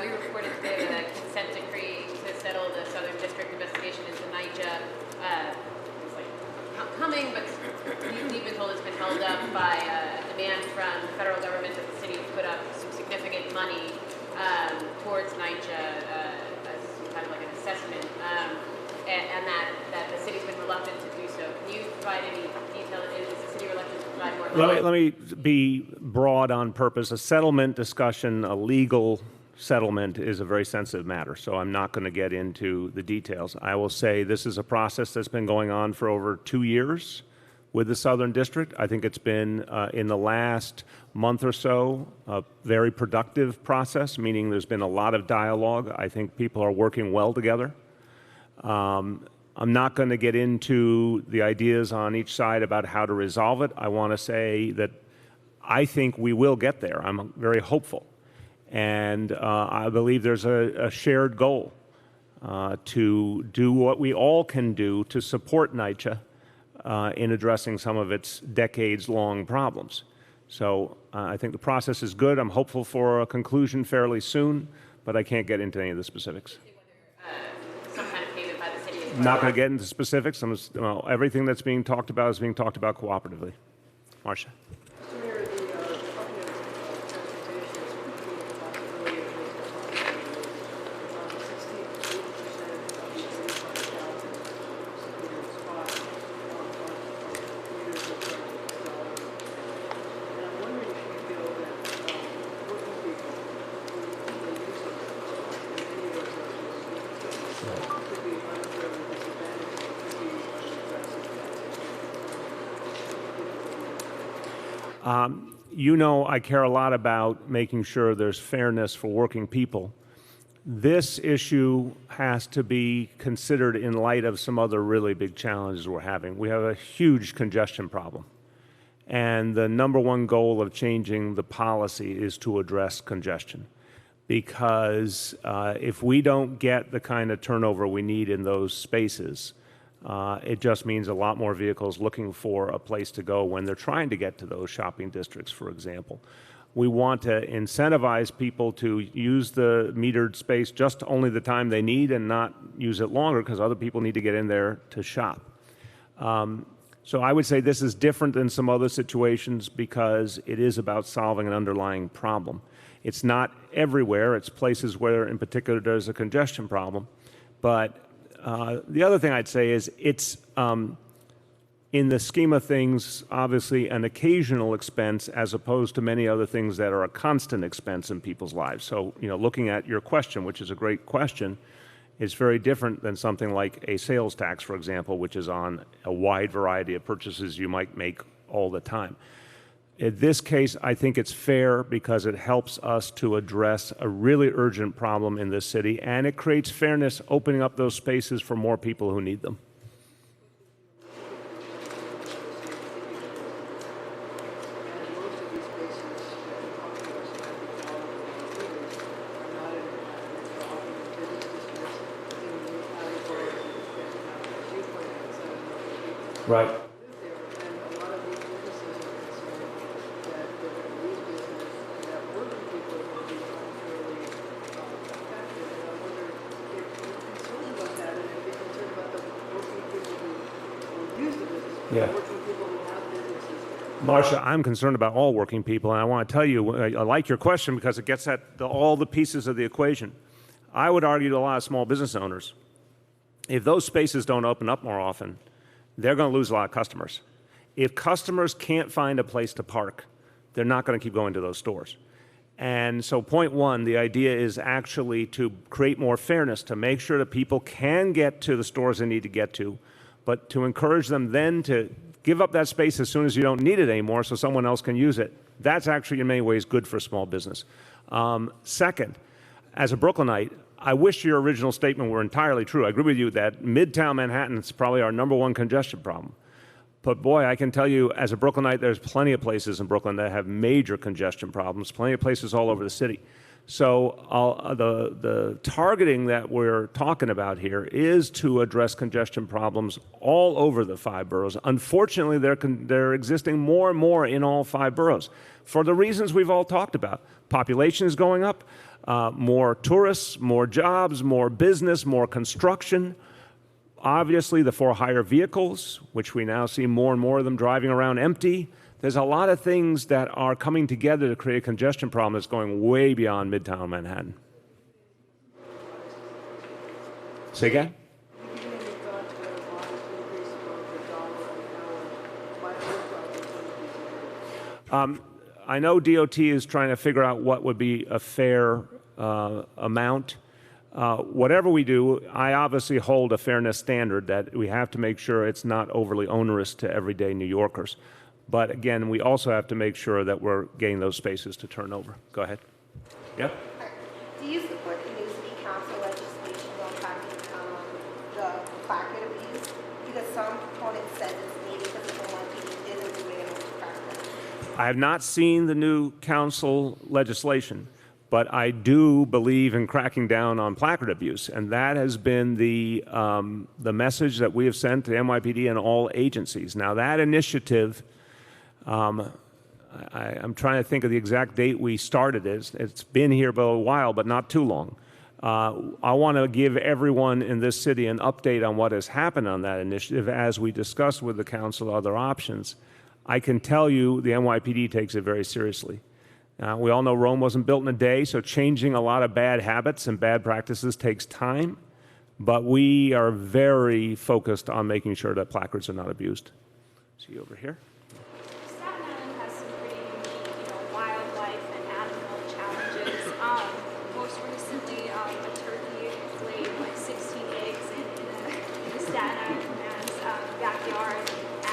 [SPEAKER 6] we reported today that a consent decree to settle the Southern District investigation into NYCHA is coming, but we've been told it's been held up by a demand from the federal government that the city put up some significant money towards NYCHA as kind of like an assessment, and that the city's been reluctant to do so. Can you provide any detail? Is the city reluctant to provide more money?
[SPEAKER 2] Let me be broad on purpose. A settlement discussion, a legal settlement, is a very sensitive matter, so I'm not going to get into the details. I will say this is a process that's been going on for over 2 years with the Southern District. I think it's been, in the last month or so, a very productive process, meaning there's been a lot of dialogue. I think people are working well together. I'm not going to get into the ideas on each side about how to resolve it. I want to say that I think we will get there. I'm very hopeful. And I believe there's a shared goal to do what we all can do to support NYCHA in addressing some of its decades-long problems. So I think the process is good. I'm hopeful for a conclusion fairly soon, but I can't get into any of the specifics.
[SPEAKER 6] Some kind of payment by the city.
[SPEAKER 2] I'm not going to get into specifics. Everything that's being talked about is being talked about cooperatively. Marcia.
[SPEAKER 9] Mr. Mayor, the Department of Transportation is looking at the possibility of making 68% of the 85,000 commuter spots are commuters of $1. And I'm wondering if you feel that working people who use those spots in any of those areas could be unfairly disadvantaged or could be unaddressed if that's
[SPEAKER 2] I care a lot about making sure there's fairness for working people. This issue has to be considered in light of some other really big challenges we're having. We have a huge congestion problem. And the number one goal of changing the policy is to address congestion. Because if we don't get the kind of turnover we need in those spaces, it just means a lot more vehicles looking for a place to go when they're trying to get to those shopping districts, for example. We want to incentivize people to use the metered space just only the time they need and not use it longer because other people need to get in there to shop. So I would say this is different than some other situations because it is about solving an underlying problem. It's not everywhere. It's places where, in particular, there's a congestion problem. But the other thing I'd say is it's, in the scheme of things, obviously an occasional expense as opposed to many other things that are a constant expense in people's lives. So, looking at your question, which is a great question, is very different than something like a sales tax, for example, which is on a wide variety of purchases you might make all the time. In this case, I think it's fair because it helps us to address a really urgent problem in this city, and it creates fairness, opening up those spaces for more people who need them. Right. Yeah. Marcia, I'm concerned about all working people, and I want to tell you, I like your question because it gets at all the pieces of the equation. I would argue to a lot of small business owners, if those spaces don't open up more often, they're going to lose a lot of customers. If customers can't find a place to park, they're not going to keep going to those stores. And so point one, the idea is actually to create more fairness, to make sure that people can get to the stores they need to get to, but to encourage them then to give up that space as soon as you don't need it anymore so someone else can use it. That's actually in many ways good for small business. Second, as a Brooklynite, I wish your original statement were entirely true. I agree with you that Midtown Manhattan is probably our #1 congestion problem. But boy, I can tell you as a Brooklynite, there's plenty of places in Brooklyn that have major congestion problems, plenty of places all over the city. So the targeting that we're talking about here is to address congestion problems all over the 5 boroughs. Unfortunately, they're existing more and more in all 5 boroughs for the reasons we've all talked about. Population is going up, more tourists, more jobs, more business, more construction. Obviously, the for-hire vehicles, which we now see more and more of them driving around empty. There's a lot of things that are coming together to create a congestion problem that's going way beyond Midtown Manhattan. Say again? I know DOT is trying to figure out what would be a fair amount. Whatever we do, I obviously hold a fairness standard that we have to make sure it's not overly onerous to everyday New Yorkers. But again, we also have to make sure that we're getting those spaces to turn over. Go ahead. Yeah?
[SPEAKER 11] Do you support the new city council legislation on tackling the placard abuse? Because some proponents said it's needed because the NYPD isn't doing enough to crack that.
[SPEAKER 2] I have not seen the new council legislation, but I do believe in cracking down on placard abuse, and that has been the message that we have sent to NYPD and all agencies. Now, that initiative, I'm trying to think of the exact date we started it. It's been here for a while, but not too long. I want to give everyone in this city an update on what has happened on that initiative as we discuss with the council other options. I can tell you the NYPD takes it very seriously. We all know Rome wasn't built in a day, so changing a lot of bad habits and bad practices takes time, but we are very focused on making sure that placards are not abused. See over here?
[SPEAKER 8] Staten Island has some pretty unique, wildlife and animal challenges. Most recently, a turkey laid like 16 eggs in the Staten Island man's backyard,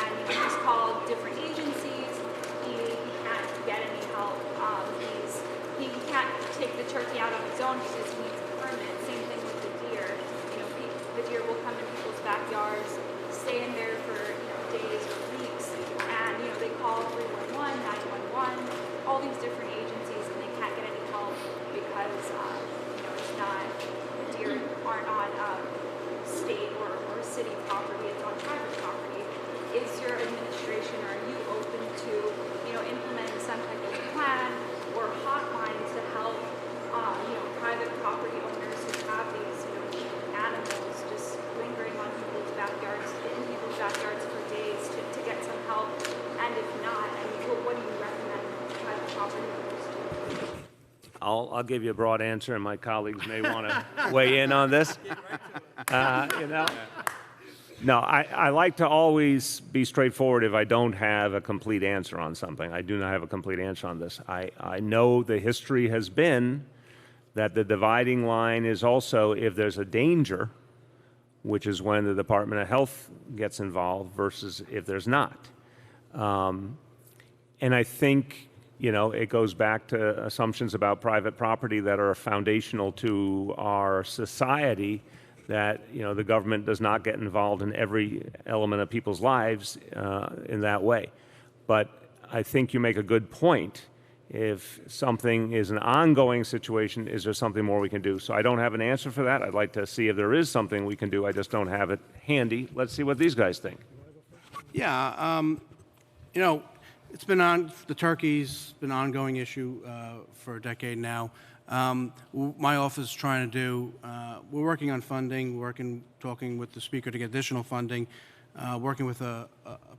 [SPEAKER 8] and he's called different agencies. He can't get any help. He can't take the turkey out on his own because he needs a permit. Same thing with the deer. The deer will come in people's backyards, stay in there for days or weeks, and they call 311, 911, all these different agencies, and they can't get any help because it's not, the deer aren't on state or city property, it's on private property. Is your administration, are you open to implementing some type of plan or hotline to help private property owners who have these animals just lingering on people's backyards, in people's backyards for days to get some help? And if not, what do you recommend private property owners do?
[SPEAKER 2] I'll give you a broad answer, and my colleagues may want to weigh in on this. No, I like to always be straightforward if I don't have a complete answer on something. I do not have a complete answer on this. I know the history has been that the dividing line is also if there's a danger, which is when the Department of Health gets involved, versus if there's not. And I think, it goes back to assumptions about private property that are foundational to our society, that the government does not get involved in every element of people's lives in that way. But I think you make a good point. If something is an ongoing situation, is there something more we can do? So I don't have an answer for that. I'd like to see if there is something we can do. I just don't have it handy. Let's see what these guys think.
[SPEAKER 5] Yeah, it's been on, the turkey's been an ongoing issue for a decade now. My office is trying to do, we're working on funding, talking with the speaker to get additional funding, working with a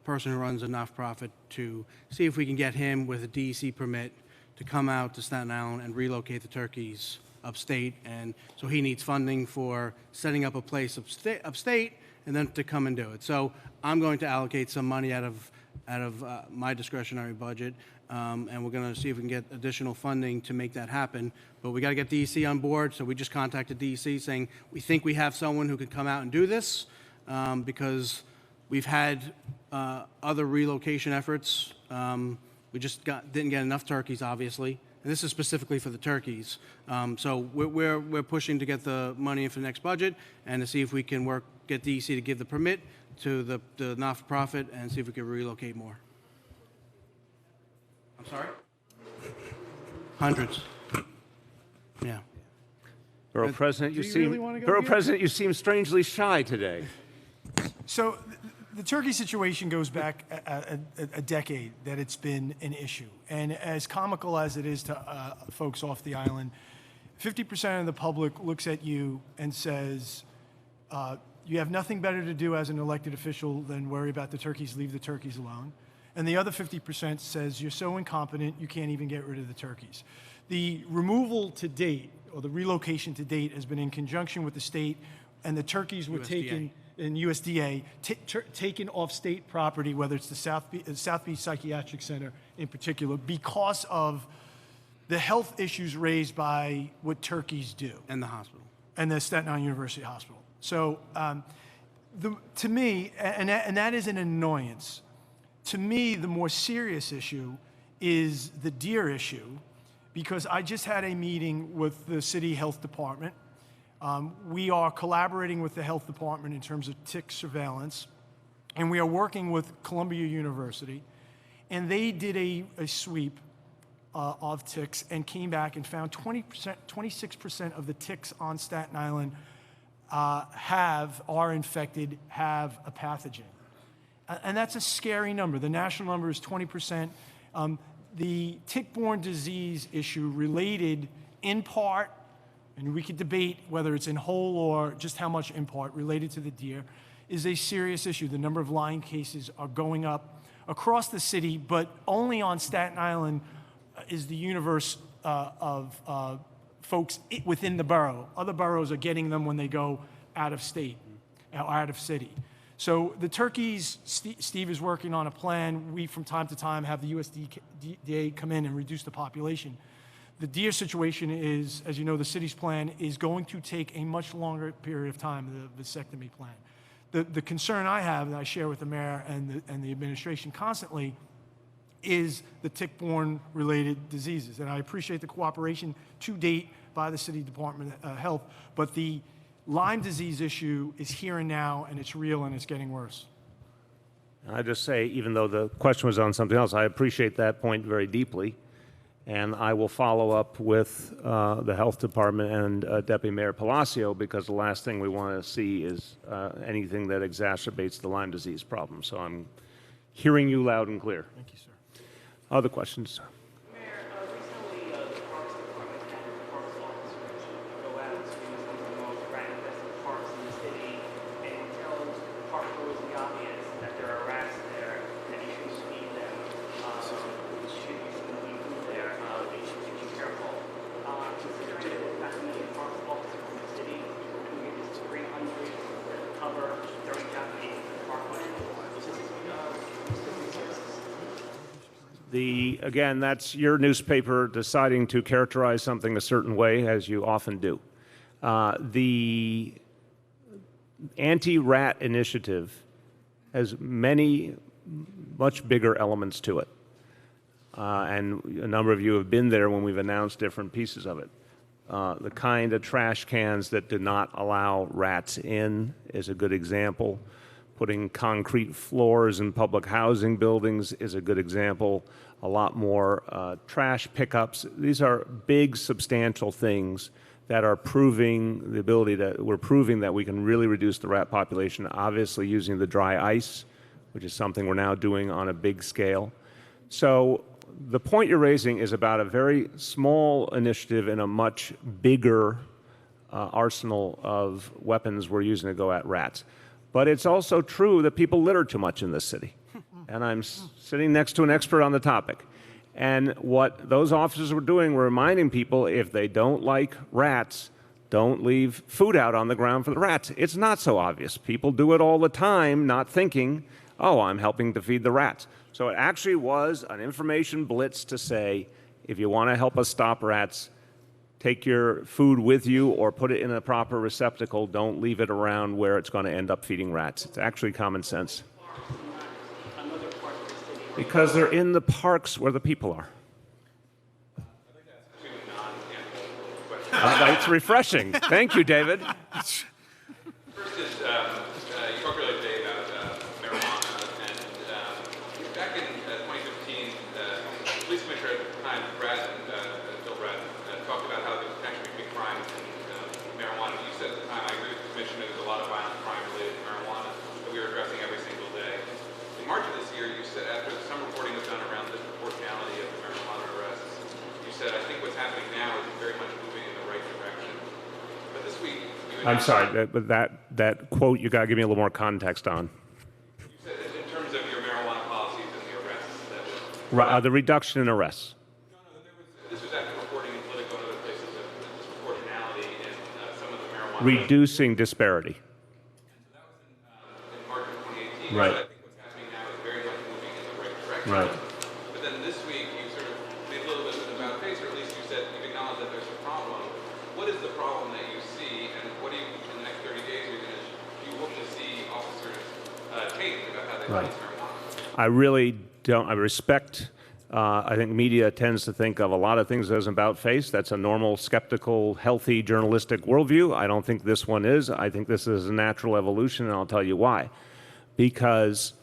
[SPEAKER 5] person who runs a not-for-profit to see if we can get him with a DEC permit to come out to Staten Island and relocate the turkeys upstate. And so he needs funding for setting up a place upstate and then to come and do it. So I'm going to allocate some money out of my discretionary budget, and we're going to see if we can get additional funding to make that happen. But we got to get DEC on board, so we just contacted DEC saying we think we have someone who could come out and do this, because we've had other relocation efforts. We just didn't get enough turkeys, obviously, and this is specifically for the turkeys. So we're pushing to get the money in for the next budget and to see if we can get DEC to give the permit to the not-for-profit and see if we can relocate more. I'm sorry? Hundreds. Yeah.
[SPEAKER 2] Borough President,
[SPEAKER 3] do you really wanna go
[SPEAKER 2] Borough
[SPEAKER 3] here?
[SPEAKER 2] President, you seem strangely shy today.
[SPEAKER 3] So the turkey situation goes back a decade that it's been an issue. And as comical as it is to folks off the island, 50% of the public looks at you and says, you have nothing better to do as an elected official than worry about the turkeys, leave the turkeys alone. And the other 50% says, you're so incompetent, you can't even get rid of the turkeys. The removal to date, or the relocation to date, has been in conjunction with the state, and the turkeys were taken in USDA, taken off state property, whether it's the South Beach Psychiatric Center in particular, because of the health issues raised by what turkeys do.
[SPEAKER 5] And the hospital.
[SPEAKER 3] And the Staten Island University Hospital. So to me, and that is an annoyance, to me the more serious issue is the deer issue, because I just had a meeting with the city health department. We are collaborating with the health department in terms of tick surveillance, and we are working with Columbia University, and they did a sweep of ticks and came back and found 26% of the ticks on Staten Island are infected, have a pathogen. And that's a scary number. The national number is 20%. The tick-borne disease issue related in part, and we could debate whether it's in whole or just how much in part related to the deer, is a serious issue. The number of Lyme cases are going up across the city, but only on Staten Island is the universe of folks within the borough. Other boroughs are getting them when they go out of state, out of city. So the turkeys, Steve is working on a plan. We, from time to time, have the USDA come in and reduce the population. The deer situation is, as you know, the city's plan is going to take a much longer period of time, the vasectomy plan. The concern I have, and I share with the mayor and the administration constantly, is the tick-borne related diseases. And I appreciate the cooperation to date by the City Department of Health, but the Lyme disease issue is here and now, and it's real, and it's getting worse.
[SPEAKER 2] I just say, even though the question was on something else, I appreciate that point very deeply, and I will follow up with the Health Department and Deputy Mayor Blasio, because the last thing we want to see is anything that exacerbates the Lyme disease problem. So I'm hearing you loud and clear.
[SPEAKER 3] Thank you, sir.
[SPEAKER 2] Other questions?
[SPEAKER 7] Mayor, recently the Parks Department had parks officers go out to some of the most rat-infested parks in the city and tell park goers the obvious that there are rats there, that you shouldn't feed them, should you shouldn't leave food there, that you should be careful. Considering that we've got many parks officers in the city, we get this 300 to cover 30,000 acres of parkland.
[SPEAKER 2] Again, that's your newspaper deciding to characterize something a certain way, as you often do. The anti-rat initiative has many much bigger elements to it. And a number of you have been there when we've announced different pieces of it. The kind of trash cans that do not allow rats in is a good example. Putting concrete floors in public housing buildings is a good example. A lot more trash pickups. These are big, substantial things that are proving the ability that we're proving that we can really reduce the rat population, obviously using the dry ice, which is something we're now doing on a big scale. So the point you're raising is about a very small initiative in a much bigger arsenal of weapons we're using to go at rats. But it's also true that people litter too much in this city. And I'm sitting next to an expert on the topic. And what those officers were doing were reminding people, if they don't like rats, don't leave food out on the ground for the rats. It's not so obvious. People do it all the time, not thinking, oh, I'm helping to feed the rats. So it actually was an information blitz to say, if you want to help us stop rats, take your food with you or put it in a proper receptacle. Don't leave it around where it's going to end up feeding rats. It's actually common sense. Because they're in the parks where the people are. It's refreshing. Thank you, David.
[SPEAKER 12] First is, you talked earlier today about marijuana, and back in 2015, Police Commissioner at the time, Bill Brad, talked about how there's actually big crime in marijuana. You said at the time, I agree with the Commissioner, there's a lot of violent crime related to marijuana that we are addressing every single day. In March of this year, you said, after some reporting was done around the disproportionality of the marijuana arrests, you said, I think what's happening now is very much moving in the right direction. But this week,
[SPEAKER 2] I'm sorry, but that quote you got to give me a little more context on.
[SPEAKER 12] You said in terms of your marijuana policies and the arrests,
[SPEAKER 2] The reduction in arrests.
[SPEAKER 12] this was after reporting in Politico and other places of the disproportionality in some of the marijuana.
[SPEAKER 2] Reducing disparity.
[SPEAKER 12] In March of 2018.
[SPEAKER 2] Right.
[SPEAKER 12] So I think what's happening now is very much moving in the right direction.
[SPEAKER 2] Right.
[SPEAKER 12] But then this week, you sort of made a little bit of an about face, or at least you said you acknowledged that there's a problem. What is the problem that you see, and what do you, in the next 30 days, do you hope to see officers change about how they police marijuana?
[SPEAKER 2] I really don't. I respect. I think media tends to think of a lot of things as about face. That's a normal, skeptical, healthy, journalistic worldview. I don't think this one is. I think this is a natural evolution, and I'll tell you why. Because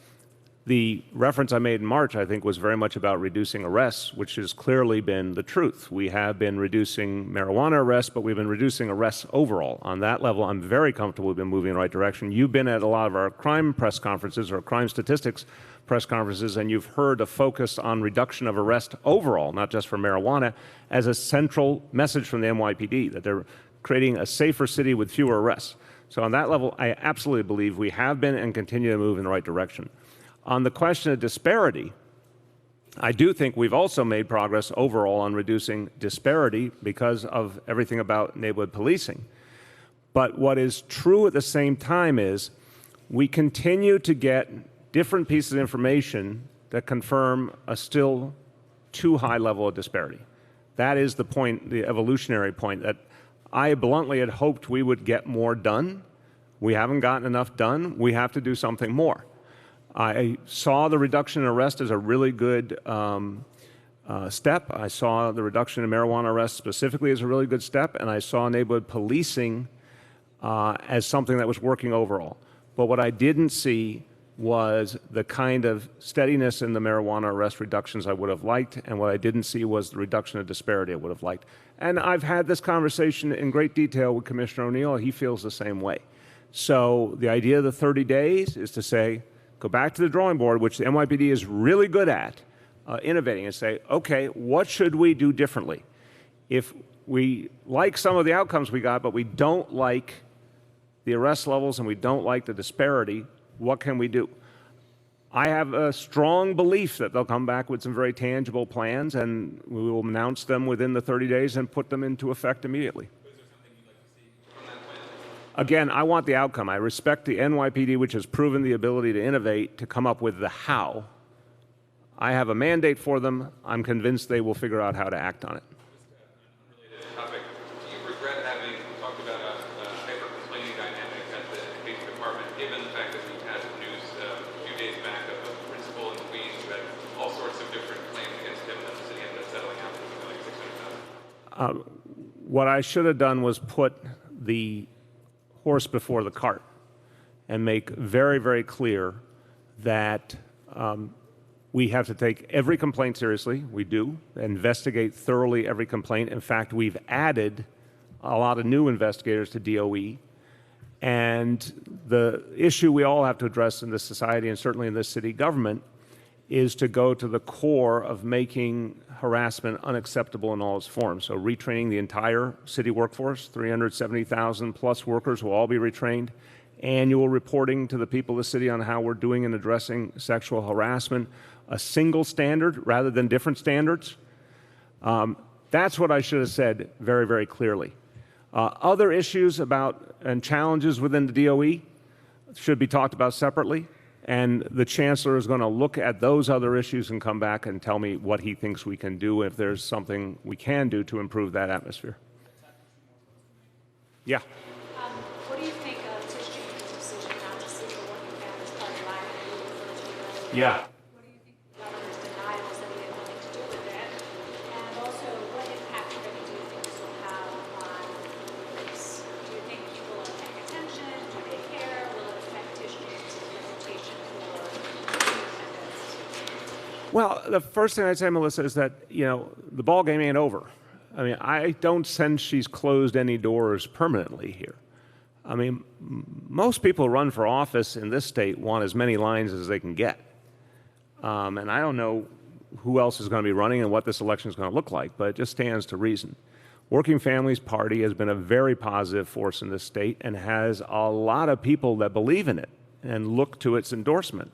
[SPEAKER 2] the reference I made in March, I think, was very much about reducing arrests, which has clearly been the truth. We have been reducing marijuana arrests, but we've been reducing arrests overall. On that level, I'm very comfortable we've been moving in the right direction. You've been at a lot of our crime press conferences or crime statistics press conferences, and you've heard a focus on reduction of arrest overall, not just for marijuana, as a central message from the NYPD, that they're creating a safer city with fewer arrests. So on that level, I absolutely believe we have been and continue to move in the right direction. On the question of disparity, I do think we've also made progress overall on reducing disparity because of everything about neighborhood policing. But what is true at the same time is we continue to get different pieces of information that confirm a still too high level of disparity. That is the point, the evolutionary point, that I bluntly had hoped we would get more done. We haven't gotten enough done. We have to do something more. I saw the reduction in arrest as a really good step. I saw the reduction in marijuana arrests specifically as a really good step, and I saw neighborhood policing as something that was working overall. But what I didn't see was the kind of steadiness in the marijuana arrest reductions I would have liked, and what I didn't see was the reduction of disparity I would have liked. And I've had this conversation in great detail with Commissioner O'Neill. He feels the same way. So the idea of the 30 days is to say, go back to the drawing board, which the NYPD is really good at, innovating, and say, okay, what should we do differently? If we like some of the outcomes we got, but we don't like the arrest levels and we don't like the disparity, what can we do? I have a strong belief that they'll come back with some very tangible plans, and we will announce them within the 30 days and put them into effect immediately. Again, I want the outcome. I respect the NYPD, which has proven the ability to innovate, to come up with the how. I have a mandate for them. I'm convinced they will figure out how to act on it.
[SPEAKER 12] Unrelated topic. Do you regret having talked about a hyper-complaining dynamic at the education department, given the fact that we had news a few days back of a principal in Queens who had all sorts of different claims against him that the city ended up settling out for like $600,000?
[SPEAKER 2] What I should have done was put the horse before the cart and make very, very clear that we have to take every complaint seriously. We do. Investigate thoroughly every complaint. In fact, we've added a lot of new investigators to DOE. And the issue we all have to address in this society, and certainly in this city government, is to go to the core of making harassment unacceptable in all its forms. So retraining the entire city workforce, 370,000 plus workers will all be retrained. Annual reporting to the people of the city on how we're doing in addressing sexual harassment. A single standard rather than different standards. That's what I should have said very, very clearly. Other issues about and challenges within the DOE should be talked about separately, and the chancellor is going to look at those other issues and come back and tell me what he thinks we can do, if there's something we can do to improve that atmosphere. Yeah.
[SPEAKER 8] What do you think of Tisch's decision not to seek a working families party line that you referred to earlier?
[SPEAKER 2] Yeah.
[SPEAKER 8] What do you think of the governor's denials that he had nothing to do with it? And also, what impact, if any, do you think this will have on police? Do you think people are paying attention? Do they care? Will it affect Tisch's reputation for independence?
[SPEAKER 2] Well, the first thing I'd say, Melissa, is that, the ball game ain't over. I mean, I don't sense she's closed any doors permanently here. I mean, most people who run for office in this state want as many lines as they can get. And I don't know who else is going to be running and what this election is going to look like, but it just stands to reason. Working Families Party has been a very positive force in this state and has a lot of people that believe in it and look to its endorsement.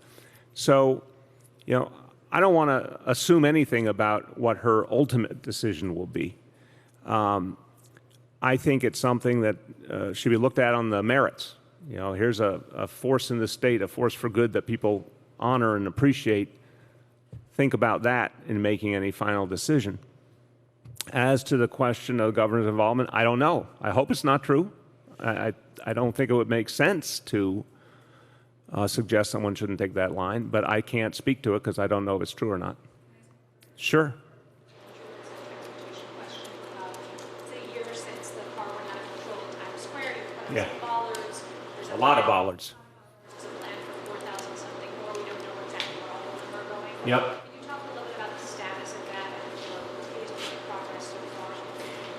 [SPEAKER 2] So, I don't want to assume anything about what her ultimate decision will be. I think it's something that should be looked at on the merits. Here's a force in the state, a force for good that people honor and appreciate. Think about that in making any final decision. As to the question of the governor's involvement, I don't know. I hope it's not true. I don't think it would make sense to suggest someone shouldn't take that line, but I can't speak to it because I don't know if it's true or not. Sure. Yeah. A lot of bollards. Yep.
[SPEAKER 8] Can you talk a little bit about the status of that and the progress so far?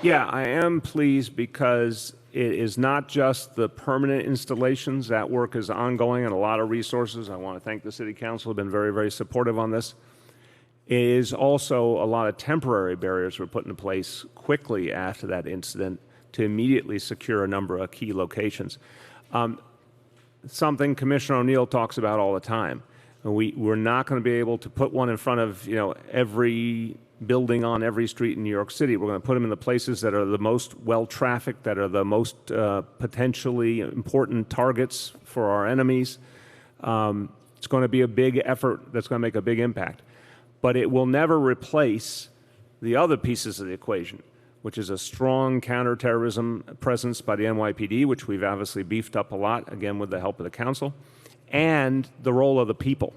[SPEAKER 2] Yeah, I am pleased because it is not just the permanent installations. That work is ongoing and a lot of resources. I want to thank the City Council, have been very, very supportive on this. It is also a lot of temporary barriers were put into place quickly after that incident to immediately secure a number of key locations. Something Commissioner O'Neill talks about all the time. We're not going to be able to put one in front of every building on every street in New York City. We're going to put them in the places that are the most well-trafficked, that are the most potentially important targets for our enemies. It's going to be a big effort that's going to make a big impact. But it will never replace the other pieces of the equation, which is a strong counterterrorism presence by the NYPD, which we've obviously beefed up a lot, again, with the help of the council, and the role of the people.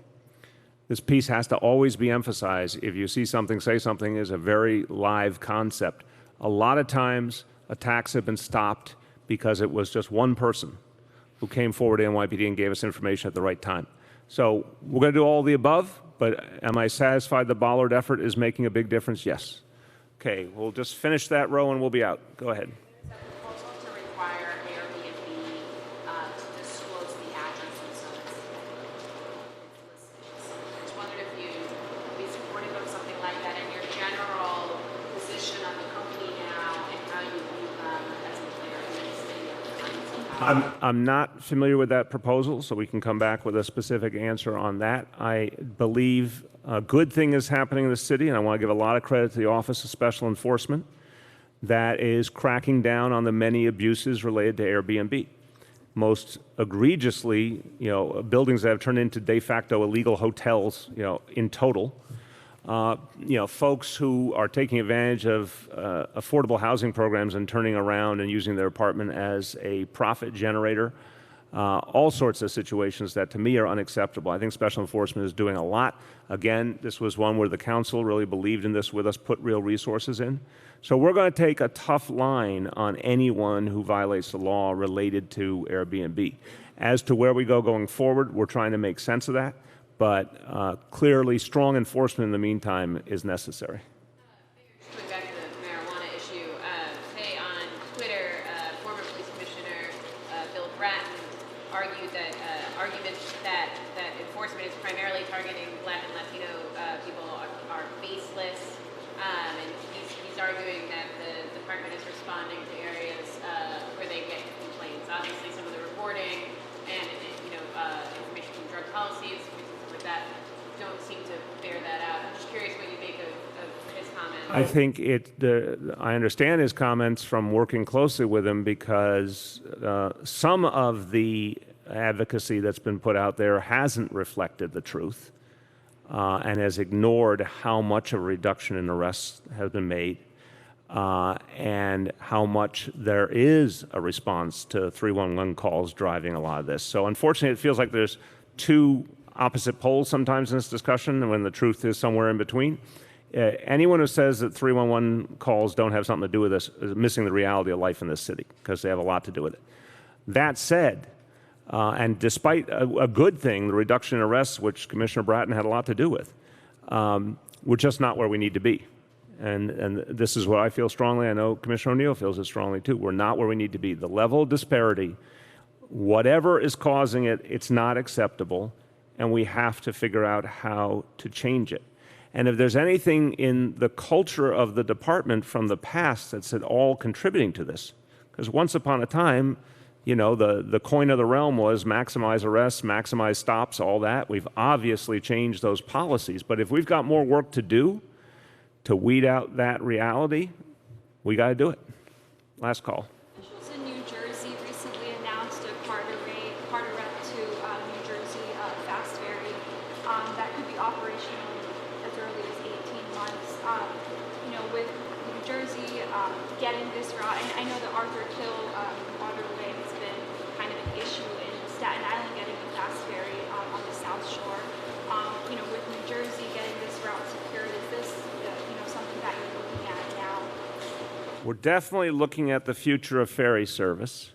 [SPEAKER 2] This piece has to always be emphasized. If you see something, say something is a very live concept. A lot of times, attacks have been stopped because it was just one person who came forward to NYPD and gave us information at the right time. So we're going to do all the above, but am I satisfied the Bollard effort is making a big difference? Yes. Okay, we'll just finish that row and we'll be out. Go ahead.
[SPEAKER 10] Is that proposal to require Airbnb to disclose the address and so it's listed? I just wondered if you'd be supportive of something like that and your general position on the company now and how you view them as a player in the city.
[SPEAKER 2] I'm not familiar with that proposal, so we can come back with a specific answer on that. I believe a good thing is happening in the city, and I want to give a lot of credit to the Office of Special Enforcement that is cracking down on the many abuses related to Airbnb. Most egregiously, buildings that have turned into de facto illegal hotels, in total. Folks who are taking advantage of affordable housing programs and turning around and using their apartment as a profit generator. All sorts of situations that to me are unacceptable. I think Special Enforcement is doing a lot. Again, this was one where the council really believed in this with us, put real resources in. So we're going to take a tough line on anyone who violates the law related to Airbnb. As to where we go going forward, we're trying to make sense of that. But clearly, strong enforcement in the meantime is necessary.
[SPEAKER 10] Going back to the marijuana issue, today on Twitter, former police commissioner Bill Bratton argued that that enforcement is primarily targeting Black and Latino people are baseless, and he's arguing that the department is responding to areas where they get complaints. Obviously, some of the reporting and information from drug policies that don't seem to bear that out. I'm just curious what you make of
[SPEAKER 2] I think I understand his comments from working closely with him because some of the advocacy that's been put out there hasn't reflected the truth and has ignored how much of a reduction in arrests has been made and how much there is a response to 311 calls driving a lot of this. So unfortunately, it feels like there's two opposite poles sometimes in this discussion when the truth is somewhere in between. Anyone who says that 311 calls don't have something to do with this is missing the reality of life in this city because they have a lot to do with it. That said, and despite a good thing, the reduction in arrests, which Commissioner Bratton had a lot to do with, we're just not where we need to be. And this is what I feel strongly. I know Commissioner O'Neill feels it strongly too. We're not where we need to be. The level of disparity, whatever is causing it, it's not acceptable, and we have to figure out how to change it. And if there's anything in the culture of the department from the past that's at all contributing to this, because once upon a time, you know, the coin of the realm was maximize arrests, maximize stops, all that. We've obviously changed those policies. But if we've got more work to do to weed out that reality, we got to do it. Last call.
[SPEAKER 8] Officials in New Jersey recently announced a Carter rep to New Jersey fast ferry that could be operational as early as 18 months. You know, with New Jersey getting this route, and I know the Arthur Kill waterway has been kind of an issue in Staten Island getting a fast ferry on the South Shore. You know, with New Jersey getting this route secured, is this something that you're looking at now?
[SPEAKER 2] We're definitely looking at the future of ferry service.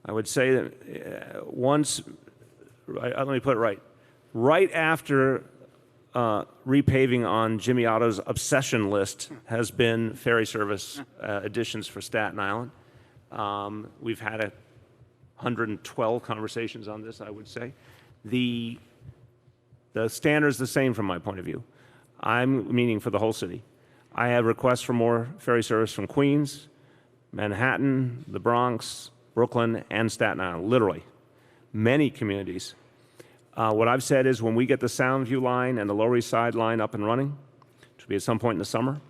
[SPEAKER 2] I would say that let me put it right after repaving on Jimmy Otto's obsession list has been ferry service additions for Staten Island. We've had 112 conversations on this, I would say. The standard's the same from my point of view. I'm meaning for the whole city. I have requests for more ferry service from Queens, Manhattan, the Bronx, Brooklyn, and Staten Island, literally. Many communities. What I've said is when we get the Soundview line and the Lower East Side line up and running, which will be at some point in the summer,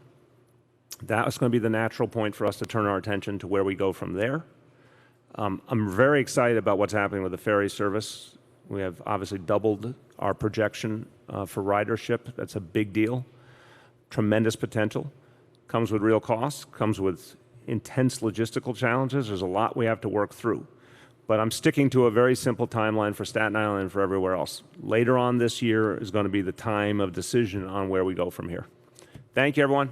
[SPEAKER 2] that's going to be the natural point for us to turn our attention to where we go from there. I'm very excited about what's happening with the ferry service. We have obviously doubled our projection for ridership. That's a big deal. Tremendous potential. Comes with real costs, comes with intense logistical challenges. There's a lot we have to work through. But I'm sticking to a very simple timeline for Staten Island and for everywhere else. Later on this year is going to be the time of decision on where we go from here. Thank you, everyone.